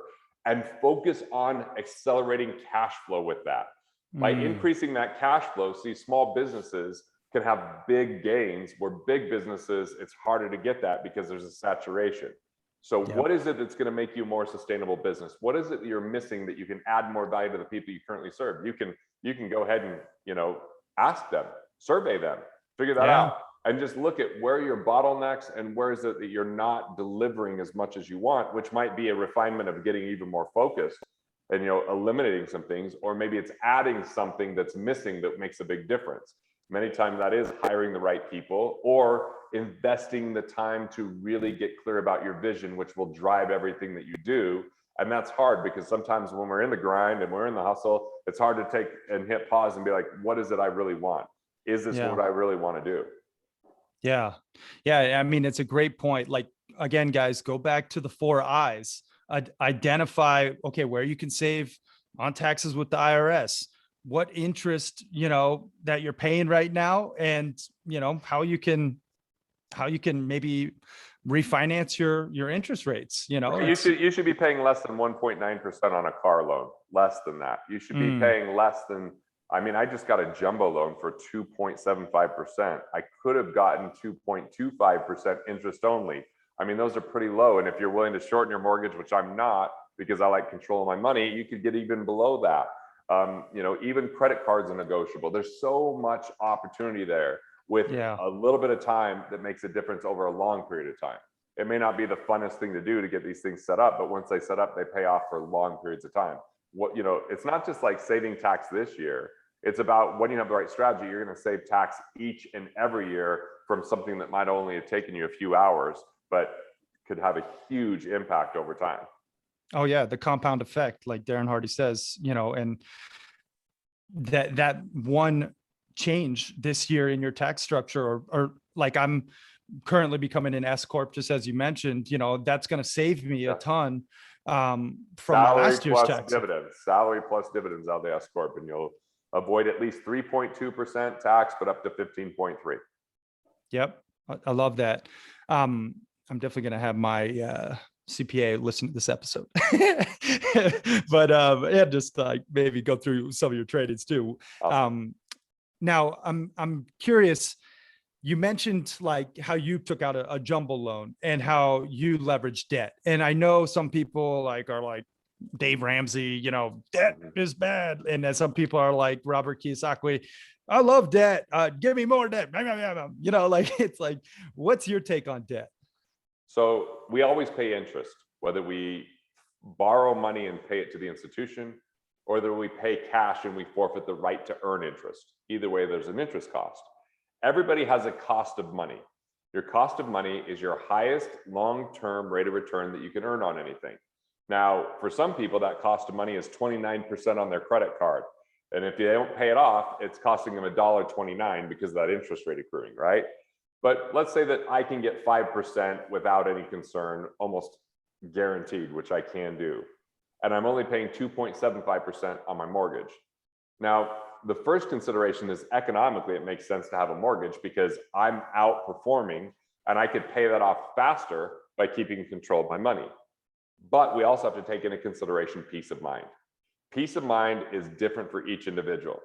S2: and focus on accelerating cash flow with that. By increasing that cash flow, see, small businesses can have big gains, where big businesses, it's harder to get that because there's a saturation. So what is it that's going to make you a more sustainable business? What is it that you're missing that you can add more value to the people you currently serve? You can go ahead and, ask them, survey them, figure that out, and just look at where are your bottlenecks and where is it that you're not delivering as much as you want, which might be a refinement of getting even more focused and, eliminating some things, or maybe it's adding something that's missing that makes a big difference. Many times that is hiring the right people or investing the time to really get clear about your vision, which will drive everything that you do. And that's hard because sometimes when we're in the grind and we're in the hustle, it's hard to take and hit pause and be like, what is it I really want? Is this what I really want to do?
S3: Yeah. I mean, it's a great point. Like, again, guys, go back to the 4 I's. Identify, okay, where you can save on taxes with the IRS, what interest, that you're paying right now, and, how you can maybe refinance your interest rates.
S2: You should be paying less than 1.9% on a car loan, less than that. You should be paying less than, I just got a jumbo loan for 2.75%. I could have gotten 2.25% interest only. I mean, those are pretty low. And if you're willing to shorten your mortgage, which I'm not, because I like control of my money, you could get even below that. Even credit cards are negotiable. There's so much opportunity there with a little bit of time that makes a difference over a long period of time. It may not be the funnest thing to do to get these things set up, but once they set up, they pay off for long periods of time. It's not just like saving tax this year. It's about when you have the right strategy, you're going to save tax each and every year from something that might only have taken you a few hours, but could have a huge impact over time.
S3: Oh yeah, the compound effect, like Darren Hardy says, and that one change this year in your tax structure, or like I'm currently becoming an S corp, just as you mentioned, that's going to save me a ton from my last year's tax.
S2: Salary plus dividends out of the S corp, and you'll avoid at least 3.2% tax, but up to 15.3. Yep,
S3: I love that. I'm definitely going to have my CPA listen to this episode, but just like maybe go through some of your tradings too.
S2: Awesome.
S3: Now I'm curious. You mentioned like how you took out a jumbo loan and how you leveraged debt, and I know some people are like Dave Ramsey, debt is bad, and then some people are like Robert Kiyosaki, I love debt. Give me more debt. It's like, what's your take on debt?
S2: So we always pay interest, whether we borrow money and pay it to the institution, or whether we pay cash and we forfeit the right to earn interest. Either way, there's an interest cost. Everybody has a cost of money. Your cost of money is your highest long-term rate of return that you can earn on anything. Now, for some people, that cost of money is 29% on their credit card. And if they don't pay it off, it's costing them $1.29 because of that interest rate accruing, right? But let's say that I can get 5% without any concern, almost guaranteed, which I can do. And I'm only paying 2.75% on my mortgage. Now, the first consideration is economically, it makes sense to have a mortgage because I'm outperforming and I could pay that off faster by keeping control of my money. But we also have to take into consideration peace of mind. Peace of mind is different for each individual.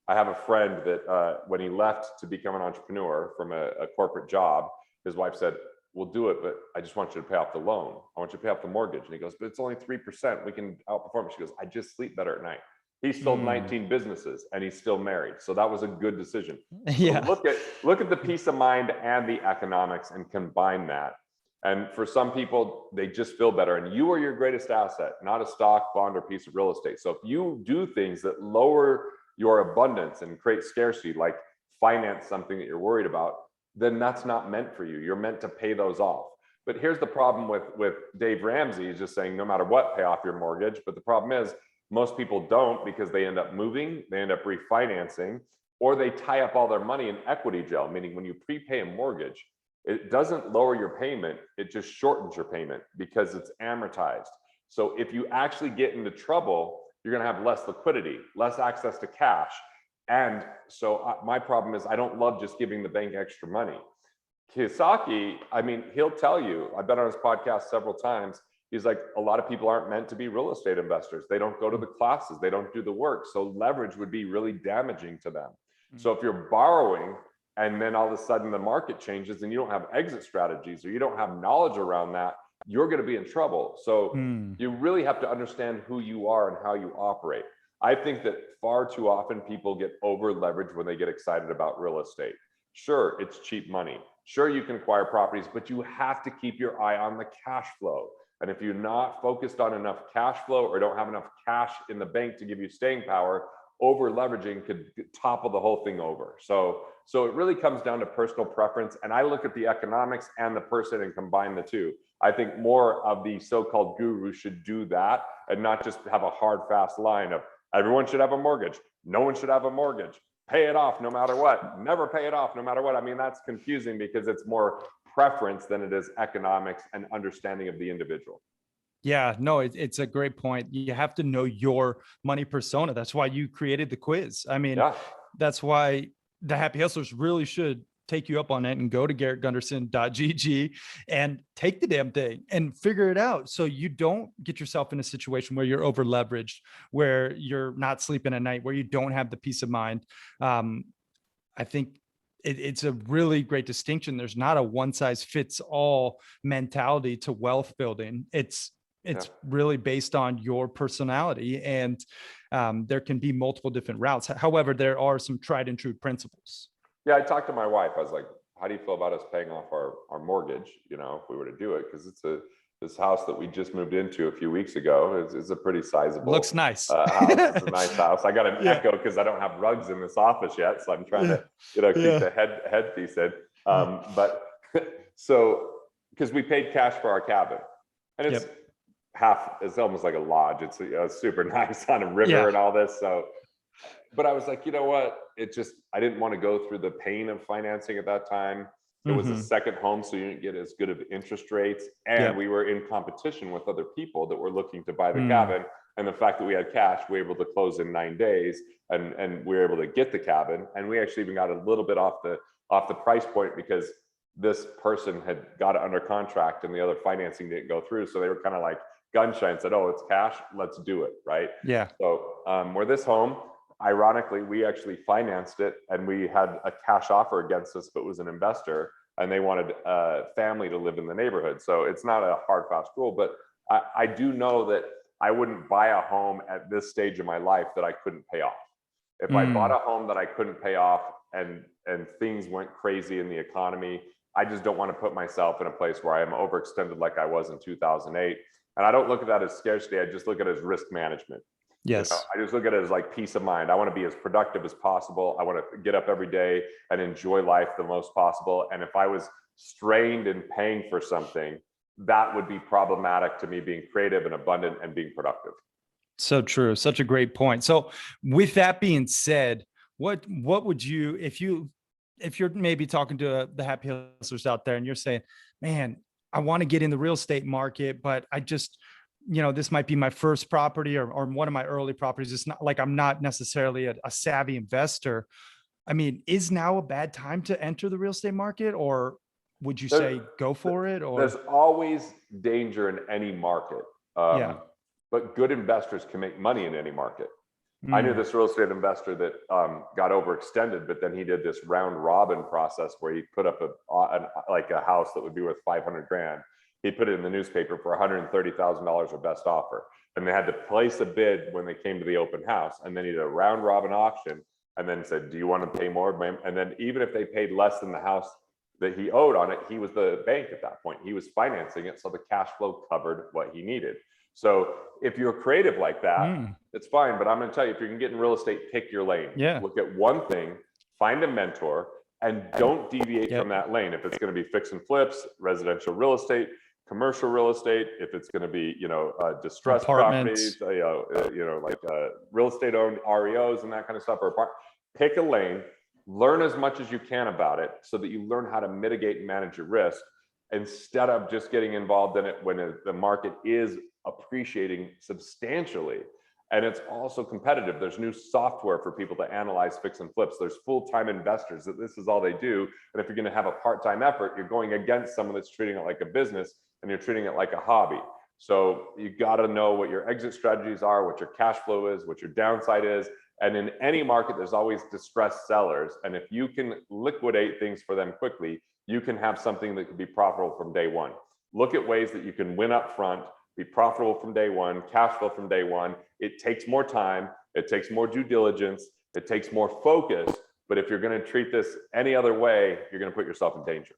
S2: I have a friend that when he left to become an entrepreneur from a corporate job, his wife said, we'll do it, but I just want you to pay off the loan. I want you to pay off the mortgage. And he goes, but it's only 3%. We can outperform it. She goes, I just sleep better at night. He sold 19 businesses and he's still married. So that was a good decision.
S3: Yeah.
S2: So look at the peace of mind and the economics and combine that. And for some people, they just feel better. And you are your greatest asset, not a stock, bond, or piece of real estate. So if you do things that lower your abundance and create scarcity, like finance something that you're worried about, then that's not meant for you. You're meant to pay those off. But here's the problem with Dave Ramsey. He's just saying, no matter what, pay off your mortgage. But the problem is most people don't, because they end up moving, they end up refinancing, or they tie up all their money in equity jail, meaning when you prepay a mortgage, it doesn't lower your payment, it just shortens your payment because it's amortized. So if you actually get into trouble, you're gonna have less liquidity, less access to cash. And so my problem is I don't love just giving the bank extra money. Kiyosaki, I mean, he'll tell you, I've been on his podcast several times, he's like, a lot of people aren't meant to be real estate investors. They don't go to the classes, they don't do the work. So leverage would be really damaging to them. So if you're borrowing and then all of a sudden the market changes and you don't have exit strategies or you don't have knowledge around that, you're going to be in trouble. So you really have to understand who you are and how you operate. I think that far too often people get over leveraged when they get excited about real estate. Sure, it's cheap money. Sure, you can acquire properties, but you have to keep your eye on the cash flow. And if you're not focused on enough cash flow or don't have enough cash in the bank to give you staying power, over leveraging could topple the whole thing over. So it really comes down to personal preference. And I look at the economics and the person and combine the two. I think more of the so-called gurus should do that and not just have a hard, fast line of everyone should have a mortgage. No one should have a mortgage. Pay it off no matter what. Never pay it off no matter what. I mean, that's confusing because it's more preference than it is economics and understanding of the individual.
S3: Yeah, no, it's a great point. You have to know your money persona. That's why you created the quiz. I mean, that's why the Happy Hustlers really should take you up on it and go to GarrettGunderson.gg and take the damn thing and figure it out. So you don't get yourself in a situation where you're over leveraged, where you're not sleeping at night, where you don't have the peace of mind. I think it's a really great distinction. There's not a one size fits all mentality to wealth building. It's really based on your personality, and there can be multiple different routes. However, there are some tried and true principles.
S2: Yeah, I talked to my wife. I was like, how do you feel about us paying off our mortgage, you know, if we were to do it? Because this house that we just moved into a few weeks ago is a pretty sizable.
S3: Looks nice.
S2: House. It's a nice house. I got an echo because I don't have rugs in this office yet, so I'm trying to, you know, keep the headpiece in. But so because we paid cash for our cabin, and it's it's almost like a lodge. It's super nice on a river and all this. So, but I was like, you know what? I didn't want to go through the pain of financing at that time. It was a second home, so you didn't get as good of interest rates. And we were in competition with other people that were looking to buy the cabin. And the fact that we had cash, we were able to close in 9 days, and we were able to get the cabin. And we actually even got a little bit off the price point because this person had got it under contract and the other financing didn't go through. So they were kind of like gun shy and said, oh, it's cash, let's do it, right? Yeah. So where this home, ironically, we actually financed it, and we had a cash offer against us, but it was an investor, and they wanted a family to live in the neighborhood. So it's not a hard, fast rule, but I do know that I wouldn't buy a home at this stage of my life that I couldn't pay off. If I bought a home that I couldn't pay off and things went crazy in the economy, I just don't want to put myself in a place where I am overextended like I was in 2008. And I don't look at that as scarcity. I just look at it as risk management. Yes. You know, I just look at it as like peace of mind. I want to be as productive as possible. I want to get up every day and enjoy life the most possible. And if I was strained and paying for something, that would be problematic to me being creative and abundant and being productive.
S3: So true. Such a great point. So with that being said, what would you, if you're maybe talking to the happy hustlers out there and you're saying, man, I want to get in the real estate market, but I just, this might be my first property or one of my early properties. It's not like I'm not necessarily a savvy investor. I mean, is now a bad time to enter the real estate market, or would you say go for it? Or
S2: there's always danger in any market. But good investors can make money in any market. I knew this real estate investor that got overextended, but then he did this round robin process where he put up a house that would be worth 500 grand. He put it in the newspaper for $130,000 of best offer. And they had to place a bid when they came to the open house. And then he did a round robin auction and then said, do you want to pay more? And then even if they paid less than the house that he owed on it, he was the bank at that point. He was financing it. So the cash flow covered what he needed. So if you're creative like that, it's fine. But I'm going to tell you, if you can get in real estate, pick your lane. Look at one thing, find a mentor, and don't deviate from that lane. If it's going to be fix and flips, residential real estate, commercial real estate, if it's going to be, distressed properties, real estate owned REOs and that kind of stuff, pick a lane, learn as much as you can about it so that you learn how to mitigate and manage your risk instead of just getting involved in it when the market is appreciating substantially. And it's also competitive. There's new software for people to analyze fix and flips. There's full-time investors that this is all they do. And if you're going to have a part-time effort, you're going against someone that's treating it like a business and you're treating it like a hobby. So you got to know what your exit strategies are, what your cash flow is, what your downside is. And in any market, there's always distressed sellers. And if you can liquidate things for them quickly, you can have something that could be profitable from day one. Look at ways that you can win up front, be profitable from day one, cash flow from day one. It takes more time. It takes more due diligence. It takes more focus. But if you're going to treat this any other way, you're going to put yourself in danger.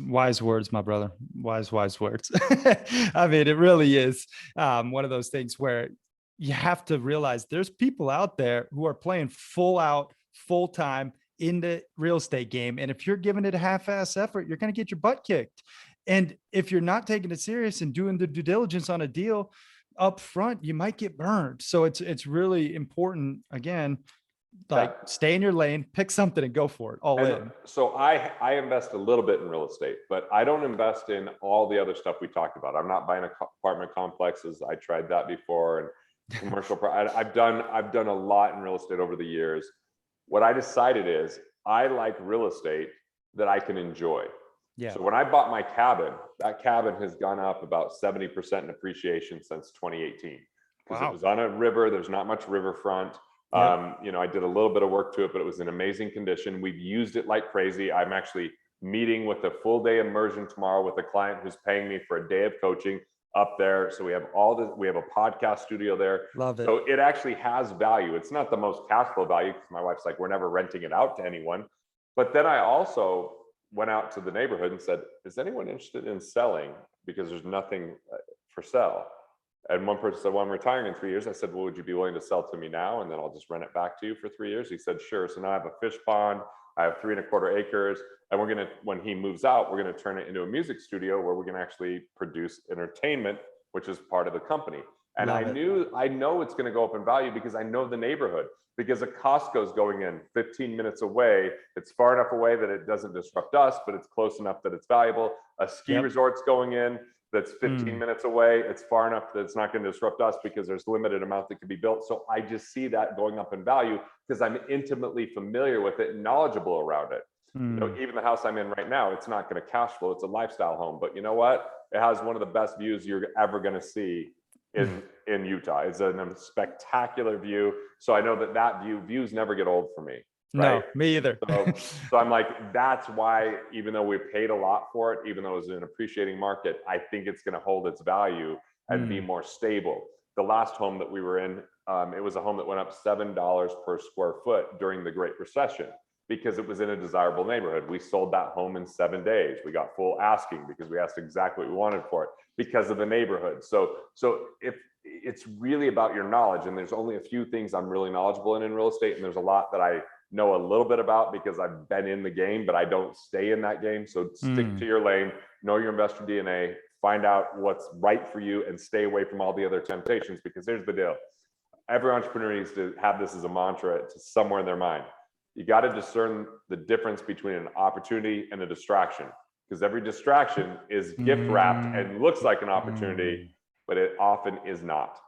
S3: Wise words, my brother. Wise words. I mean, it really is one of those things where you have to realize there's people out there who are playing full out, full time in the real estate game. And if you're giving it a half-ass effort, you're going to get your butt kicked. And if you're not taking it serious and doing the due diligence on a deal up front, you might get burned. So it's really important, again, stay in your lane, pick something and go for it all in.
S2: So I invest a little bit in real estate, but I don't invest in all the other stuff we talked about. I'm not buying apartment complexes. I tried that before, and commercial. I've done a lot in real estate over the years. What I decided is I like real estate that I can enjoy. So when I bought my cabin, that cabin has gone up about 70% in appreciation since 2018. Because it was on a river, there's not much riverfront. I did a little bit of work to it, but it was in amazing condition. We've used it like crazy. I'm actually meeting with a full day immersion tomorrow with a client who's paying me for a day of coaching up there. So we have we have a podcast studio there.
S3: Love it.
S2: So it actually has value. It's not the most cash flow value because my wife's like, we're never renting it out to anyone. But then I also went out to the neighborhood and said, is anyone interested in selling? Because there's nothing for sale. And one person said, well, I'm retiring in 3 years. I said, well, would you be willing to sell to me now? And then I'll just rent it back to you for 3 years. He said, sure. So now I have a fish pond. I have 3¼ acres. And when he moves out, we're going to turn it into a music studio where we're going to actually produce entertainment, which is part of the company. And I know it's going to go up in value because I know the neighborhood, because a Costco's going in 15 minutes away. It's far enough away that it doesn't disrupt us, but it's close enough that it's valuable. A ski resort's going in that's 15 minutes away. It's far enough that it's not going to disrupt us because there's limited amount that can be built. So I just see that going up in value because I'm intimately familiar with it and knowledgeable around it. Even the house I'm in right now, it's not going to cash flow. It's a lifestyle home, but you know what? It has one of the best views you're ever going to see in Utah. It's a spectacular view. So I know that views never get old for me. Right?
S3: No, me either.
S2: So I'm like, that's why, even though we paid a lot for it, even though it was an appreciating market, I think it's going to hold its value and be more stable. The last home that we were in, it was a home that went up $7 per square foot during the Great Recession because it was in a desirable neighborhood. We sold that home in 7 days. We got full asking because we asked exactly what we wanted for it because of the neighborhood. So if it's really about your knowledge, and there's only a few things I'm really knowledgeable in real estate, and there's a lot that I know a little bit about because I've been in the game, but I don't stay in that game. So stick to your lane, know your investor DNA, find out what's right for you, and stay away from all the other temptations. Because here's the deal. Every entrepreneur needs to have this as a mantra to somewhere in their mind. You got to discern the difference between an opportunity and a distraction, because every distraction is gift wrapped and looks like an opportunity, but it often is not.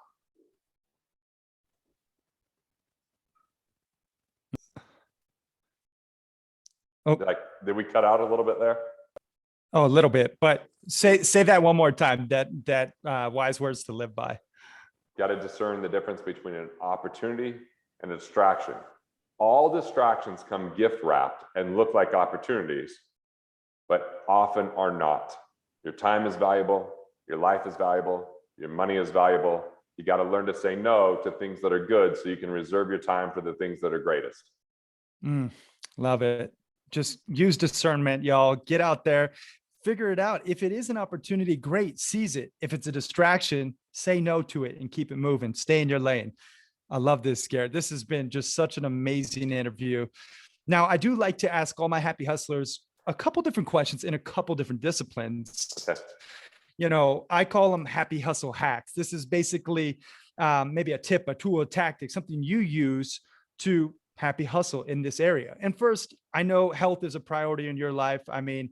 S3: Oh,
S2: did we cut out a little bit there?
S3: Oh, a little bit, but say that one more time. That wise words to live by.
S2: Got to discern the difference between an opportunity and a distraction. All distractions come gift wrapped and look like opportunities, but often are not. Your time is valuable. Your life is valuable. Your money is valuable. You got to learn to say no to things that are good so you can reserve your time for the things that are greatest.
S3: Love it. Just use discernment, y'all. Get out there, figure it out. If it is an opportunity, great, seize it. If it's a distraction, say no to it and keep it moving. Stay in your lane. I love this, Garrett. This has been just such an amazing interview. Now, I do like to ask all my happy hustlers a couple different questions in a couple different disciplines.
S2: Okay.
S3: I call them happy hustle hacks. This is basically maybe a tip, a tool, a tactic, something you use to happy hustle in this area. And first, I know health is a priority in your life. I mean,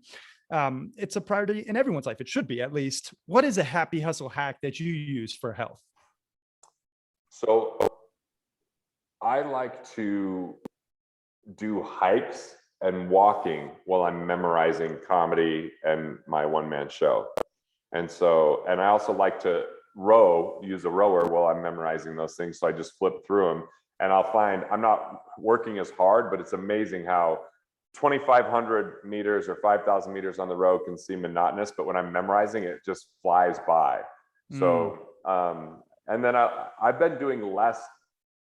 S3: it's a priority in everyone's life. It should be, at least. What is a happy hustle hack that you use for health?
S2: So I like to do hikes and walking while I'm memorizing comedy and my one-man show. And I also like to use a rower while I'm memorizing those things. So I just flip through them. And I'll find I'm not working as hard, but it's amazing how 2,500 meters or 5,000 meters on the road can seem monotonous, but when I'm memorizing, it just flies by. So, and then I've been doing less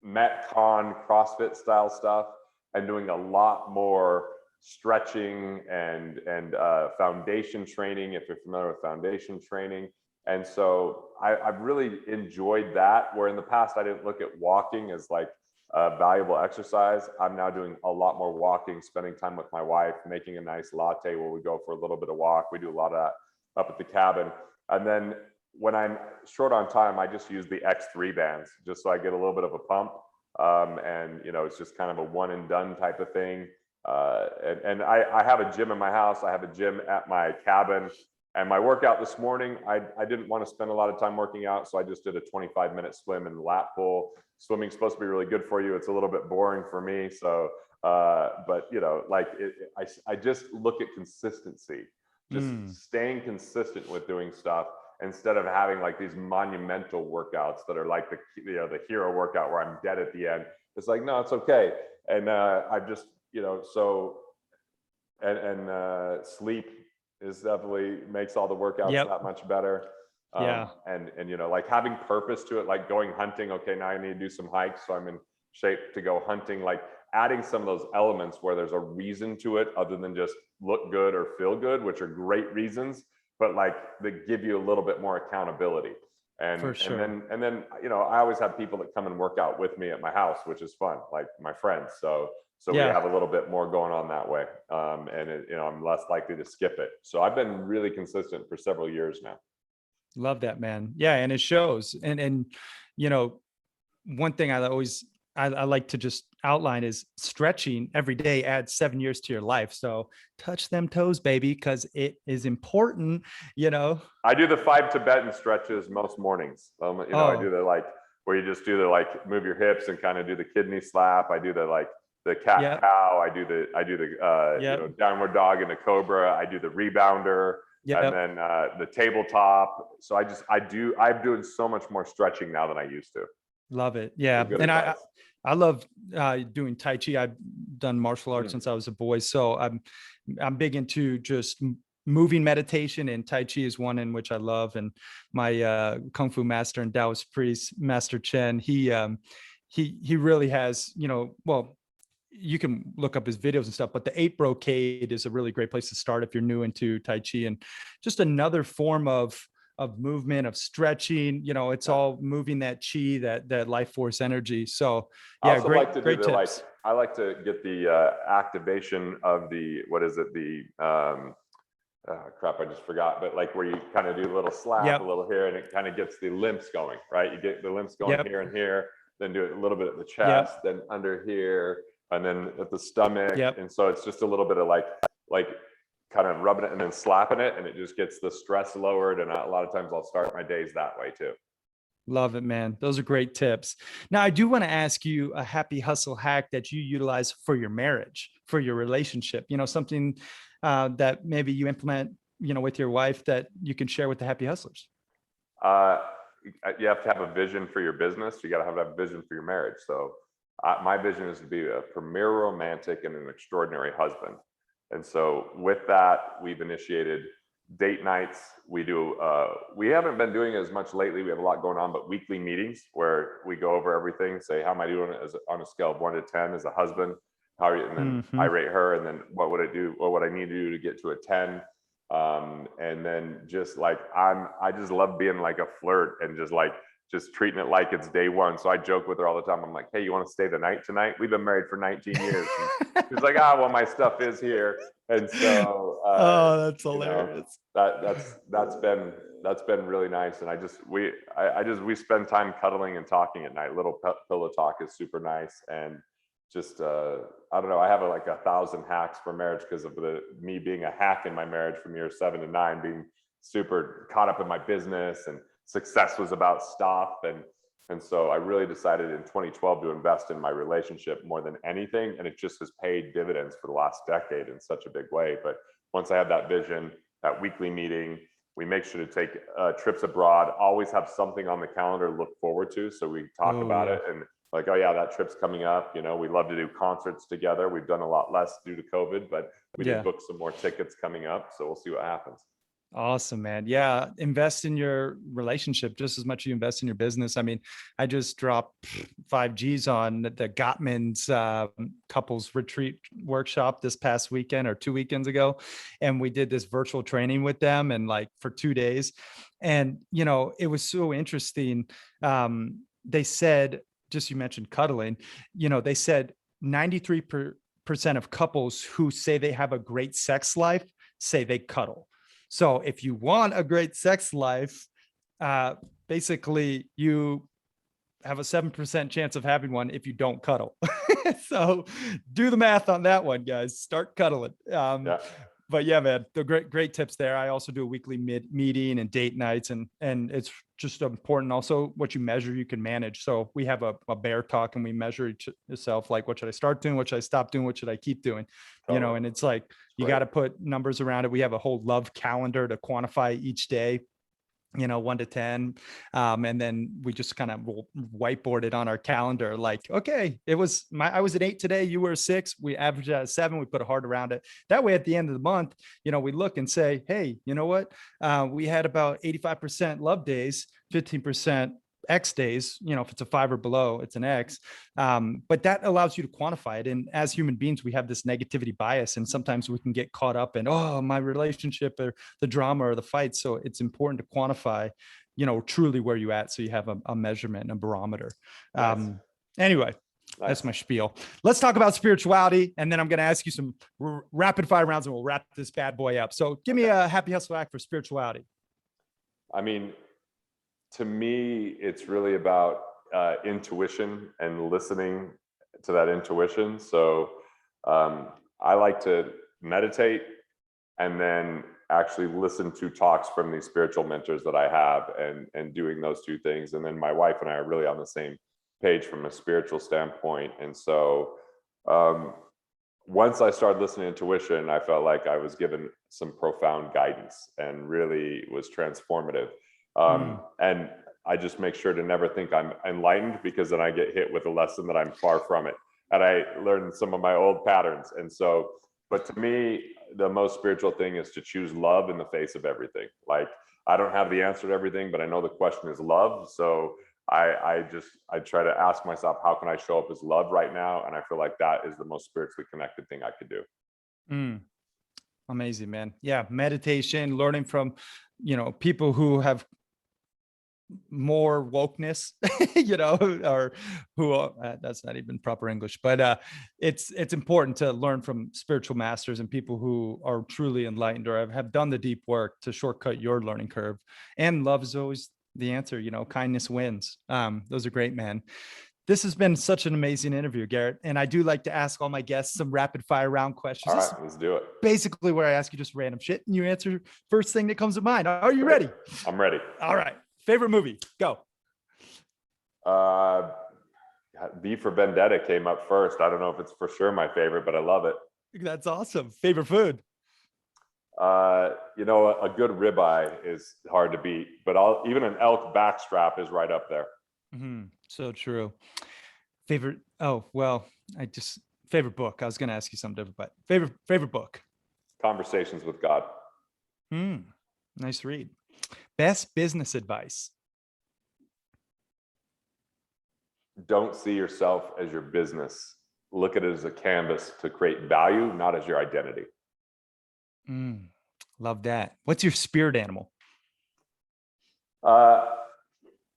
S2: Metcon CrossFit style stuff and doing a lot more stretching and foundation training, if you're familiar with foundation training. And so I've really enjoyed that, where in the past I didn't look at walking as like a valuable exercise. I'm now doing a lot more walking, spending time with my wife, making a nice latte where we go for a little bit of walk. We do a lot of that up at the cabin. And then when I'm short on time, I just use the X3 bands just so I get a little bit of a pump. And it's just kind of a one and done type of thing. And I have a gym in my house. I have a gym at my cabin. And my workout this morning, I didn't want to spend a lot of time working out, so I just did a 25-minute swim in the lap pool. Swimming's supposed to be really good for you. It's a little bit boring for me. So, but I just look at consistency, just staying consistent with doing stuff instead of having like these monumental workouts that are like the hero workout where I'm dead at the end. It's like, no, it's okay. And I just, so, and sleep is definitely makes all the workouts that much better. And like having purpose to it, like going hunting. Okay, now I need to do some hikes, so I'm in shape to go hunting. Like adding some of those elements where there's a reason to it other than just look good or feel good, which are great reasons, but like they give you a little bit more accountability. And,
S3: For sure.
S2: and then, I always have people that come and work out with me at my house, which is fun, like my friends. So we have a little bit more going on that way. And I'm less likely to skip it. So I've been really consistent for several years now.
S3: Love that, man. Yeah. And it shows. And one thing I like to just outline is stretching every day adds 7 years to your life. So touch them toes, baby, because it is important,
S2: I do the 5 Tibetan stretches most mornings. I do the like where you just do the like move your hips and kind of do the kidney slap. I do the cat cow. I do the downward dog and the cobra. I do the rebounder. And then the tabletop. So I'm doing so much more stretching now than I used to.
S3: Love it. Yeah. And I love doing Tai Chi. I've done martial arts since I was a boy. So I'm big into just moving meditation, and Tai Chi is one in which I love. And my Kung Fu master and Taoist priest, Master Chen, he really has, well, you can look up his videos and stuff, but the 8 Brocade is a really great place to start if you're new into Tai Chi, and just another form of movement, of stretching. It's all moving that chi, that life force energy. So yeah,
S2: I
S3: great tips.
S2: I like to get the activation of the, what is it? The crap, I just forgot, but like where you kind of do a little slap, a little here, and it kind of gets the lymphs going, right? You get the lymphs going here and here, then do it a little bit at the chest, then under here, and then at the stomach. And so it's just a little bit of like kind of rubbing it and then slapping it, and it just gets the stress lowered. And a lot of times I'll start my days that way too.
S3: Love it, man. Those are great tips. Now, I do want to ask you a happy hustle hack that you utilize for your marriage, for your relationship, something that maybe you implement, with your wife that you can share with the happy hustlers.
S2: You have to have a vision for your business. You got to have that vision for your marriage. So my vision is to be a premier romantic and an extraordinary husband. And so with that, we've initiated date nights. We haven't been doing it as much lately. We have a lot going on, but weekly meetings where we go over everything, say, how am I doing on a scale of 1 to 10 as a husband? How are you? And then I rate her, and then what would I do? What would I need to do to get to a 10? And then just like, I just love being like a flirt and just treating it like it's day one. So I joke with her all the time. I'm like, hey, you want to stay the night tonight? We've been married for 19 years. And she's like, well, my stuff is here. And so,
S3: that's hilarious.
S2: That's been really nice. And we spend time cuddling and talking at night. Little pillow talk is super nice. And just, I don't know, I have like 1,000 hacks for marriage because of me being a hack in my marriage from years 7 to 9, being super caught up in my business, and success was about stuff. And so I really decided in 2012 to invest in my relationship more than anything. And it just has paid dividends for the last decade in such a big way. But once I had that vision, that weekly meeting, we make sure to take trips abroad, always have something on the calendar to look forward to. So we talk about it and like, oh yeah, that trip's coming up. We love to do concerts together. We've done a lot less due to COVID, but we did book some more tickets coming up. So we'll see what happens.
S3: Awesome, man. Yeah. Invest in your relationship just as much as you invest in your business. I mean, I just dropped 5 G's on the Gottman's couples retreat workshop this past weekend or 2 weekends ago. And we did this virtual training with them and like for 2 days. And, it was so interesting. They said, just you mentioned cuddling, they said 93% of couples who say they have a great sex life say they cuddle. So if you want a great sex life, basically you have a 7% chance of having one if you don't cuddle. So do the math on that one, guys. Start cuddling. But yeah, man, the great tips there. I also do a weekly meeting and date nights, and it's just important. Also, what you measure, you can manage. So we have a bear talk, and we measure yourself, like, what should I start doing? What should I stop doing? What should I keep doing? And it's like, you got to put numbers around it. We have a whole love calendar to quantify each day. 1 to 10. And then we just kind of whiteboarded on our calendar, like, okay, I was an 8 today, you were a 6. We averaged out a 7. We put a heart around it. That way, at the end of the month, we look and say, hey, you know what? We had about 85% love days, 15% X days, if it's a 5 or below, it's an X. But that allows you to quantify it. And as human beings, we have this negativity bias, and sometimes we can get caught up in, oh, my relationship or the drama or the fight. So it's important to quantify, truly where you at. So you have a measurement and a barometer.
S2: Nice.
S3: Anyway, that's my spiel. Let's talk about spirituality. And then I'm going to ask you some rapid fire rounds and we'll wrap this bad boy up. So give me a happy hustle hack for spirituality.
S2: I mean, to me, it's really about intuition and listening to that intuition. So I like to meditate and then actually listen to talks from these spiritual mentors that I have, and doing those two things. And then my wife and I are really on the same page from a spiritual standpoint. And so once I started listening to intuition, I felt like I was given some profound guidance and really was transformative. And I just make sure to never think I'm enlightened, because then I get hit with a lesson that I'm far from it. And I learned some of my old patterns. And so, but to me, the most spiritual thing is to choose love in the face of everything. Like, I don't have the answer to everything, but I know the question is love. So I try to ask myself, how can I show up as love right now? And I feel like that is the most spiritually connected thing I could do.
S3: Amazing, man. Yeah. Meditation, learning from, people who have more wokeness, or who that's not even proper English, but it's important to learn from spiritual masters and people who are truly enlightened or have done the deep work to shortcut your learning curve. And love is always the answer. Kindness wins. Those are great, man. This has been such an amazing interview, Garrett. And I do like to ask all my guests some rapid fire round questions.
S2: All right, let's do it.
S3: Basically where I ask you just random shit and you answer first thing that comes to mind. Are you ready?
S2: I'm ready.
S3: All right. Favorite movie? Go.
S2: V for Vendetta came up first. I don't know if it's for sure my favorite, but I love it.
S3: That's awesome. Favorite food?
S2: A good ribeye is hard to beat, but even an elk backstrap is right up there.
S3: So true. Favorite? Oh, well, favorite book. I was going to ask you something different, but favorite book?
S2: Conversations with God.
S3: Nice read. Best business advice?
S2: Don't see yourself as your business. Look at it as a canvas to create value, not as your identity.
S3: Love that. What's your spirit animal?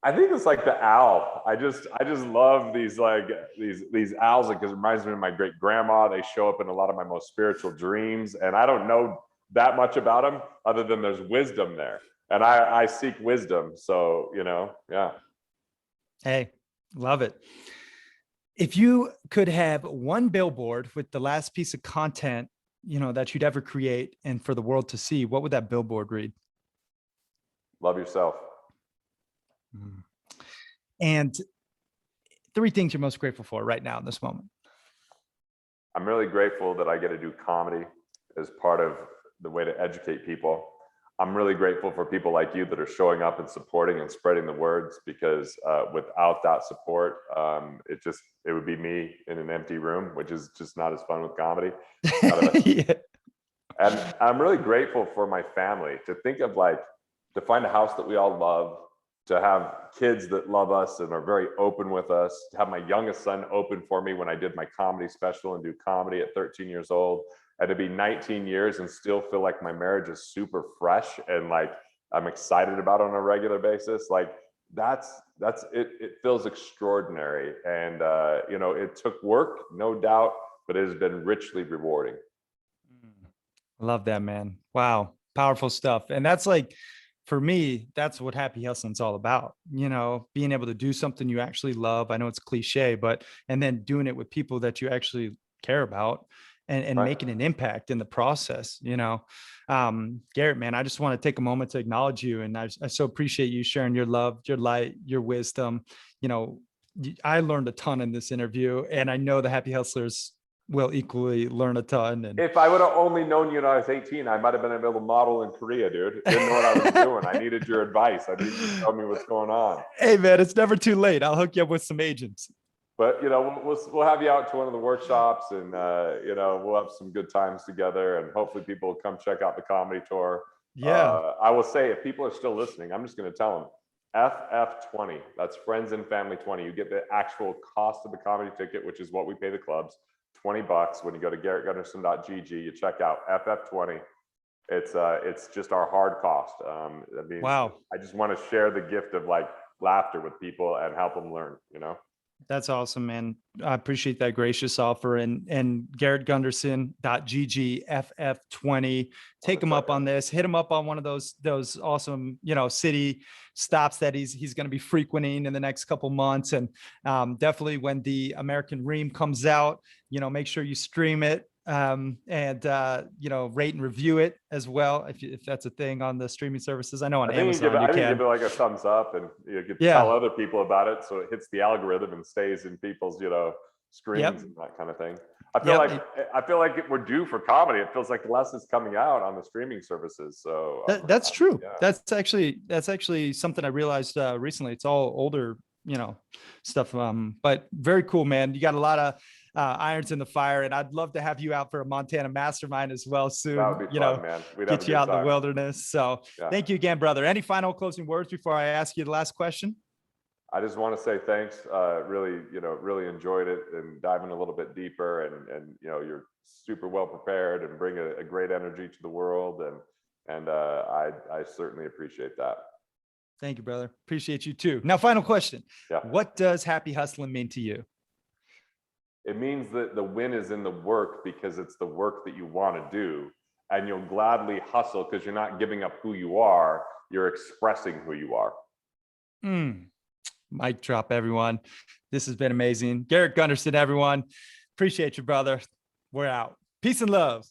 S2: I think it's like the owl. I just love these owls, because it reminds me of my great grandma. They show up in a lot of my most spiritual dreams, and I don't know that much about them other than there's wisdom there, and I seek wisdom. So yeah. Hey,
S3: love it. If you could have one billboard with the last piece of content that you'd ever create and for the world to see, what would that billboard read?
S2: Love yourself.
S3: And 3 things you're most grateful for right now in this moment.
S2: I'm really grateful that I get to do comedy as part of the way to educate people. I'm really grateful for people like you that are showing up and supporting and spreading the words, because without that support, it would be me in an empty room, which is just not as fun with comedy. Yeah. And I'm really grateful for my family, to think of to find a house that we all love, to have kids that love us and are very open with us, to have my youngest son open for me when I did my comedy special and do comedy at 13 years old, and to be 19 years and still feel like my marriage is super fresh and I'm excited about it on a regular basis. That's it. It feels extraordinary. And it took work, no doubt, but it has been richly rewarding.
S3: Love that, man. Wow. Powerful stuff. And that's for me, that's what happy hustling's all about, being able to do something you actually love. I know it's cliche, and then doing it with people that you actually care about and right, making an impact in the process, Garrett, man, I just want to take a moment to acknowledge you. And I so appreciate you sharing your love, your light, your wisdom. I learned a ton in this interview, and I know the happy hustlers will equally learn a ton. And
S2: if I would have only known you when I was 18, I might have been able to model in Korea, dude. Didn't know what I was doing. I needed your advice. I needed you to tell me what's going on.
S3: hey man, it's never too late. I'll hook you up with some agents.
S2: But, you know, we'll have you out to one of the workshops, and, you know, we'll have some good times together, and hopefully people will come check out the comedy tour.
S3: Yeah.
S2: I will say, if people are still listening, I'm just going to tell them FF20, that's friends and family 20. You get the actual cost of the comedy ticket, which is what we pay the clubs, $20. When you go to GarrettGunderson.gg, you check out FF20. It's just our hard cost. I mean,
S3: Wow.
S2: I just want to share the gift of like laughter with people and help them learn, you know?
S3: That's awesome, man. I appreciate that gracious offer. And Garrett Gunderson.gg FF20. Take him up on this. Hit him up on one of those awesome, you know, city stops that he's going to be frequenting in the next couple months. And definitely when the American Ream comes out, you know, make sure you stream it. And you know, rate and review it as well, if that's a thing on the streaming services. I know on Amazon
S2: I
S3: you
S2: think
S3: can
S2: give it like a thumbs up, and you could
S3: Yeah.
S2: tell other people about it, so it hits the algorithm and stays in people's, you know, screens
S3: Yep.
S2: and that kind of thing. I feel like we're due for comedy. It feels like less is coming out on the streaming services. So
S3: That's true.
S2: yeah.
S3: That's actually something I realized recently. It's all older, you know, stuff. But very cool, man. You got a lot of irons in the fire, and I'd love to have you out for a Montana mastermind as well soon.
S2: That would be fun, man. We'd have
S3: get
S2: a
S3: you
S2: good
S3: out in
S2: time.
S3: the wilderness. So
S2: Yeah.
S3: thank you again, brother. Any final closing words before I ask you the last question?
S2: I just want to say thanks. Really, you know, really enjoyed it, and diving a little bit deeper, and you know, you're super well prepared and bring a great energy to the world, and I certainly appreciate that.
S3: Thank you, brother. Appreciate you too. Now, final question.
S2: Yeah.
S3: What does happy hustling mean to you?
S2: It means that the win is in the work, because it's the work that you want to do, and you'll gladly hustle because you're not giving up who you are, you're expressing who you are.
S3: Mic drop, everyone. This has been amazing. Garrett Gunderson, everyone. Appreciate you, brother. We're out. Peace and love.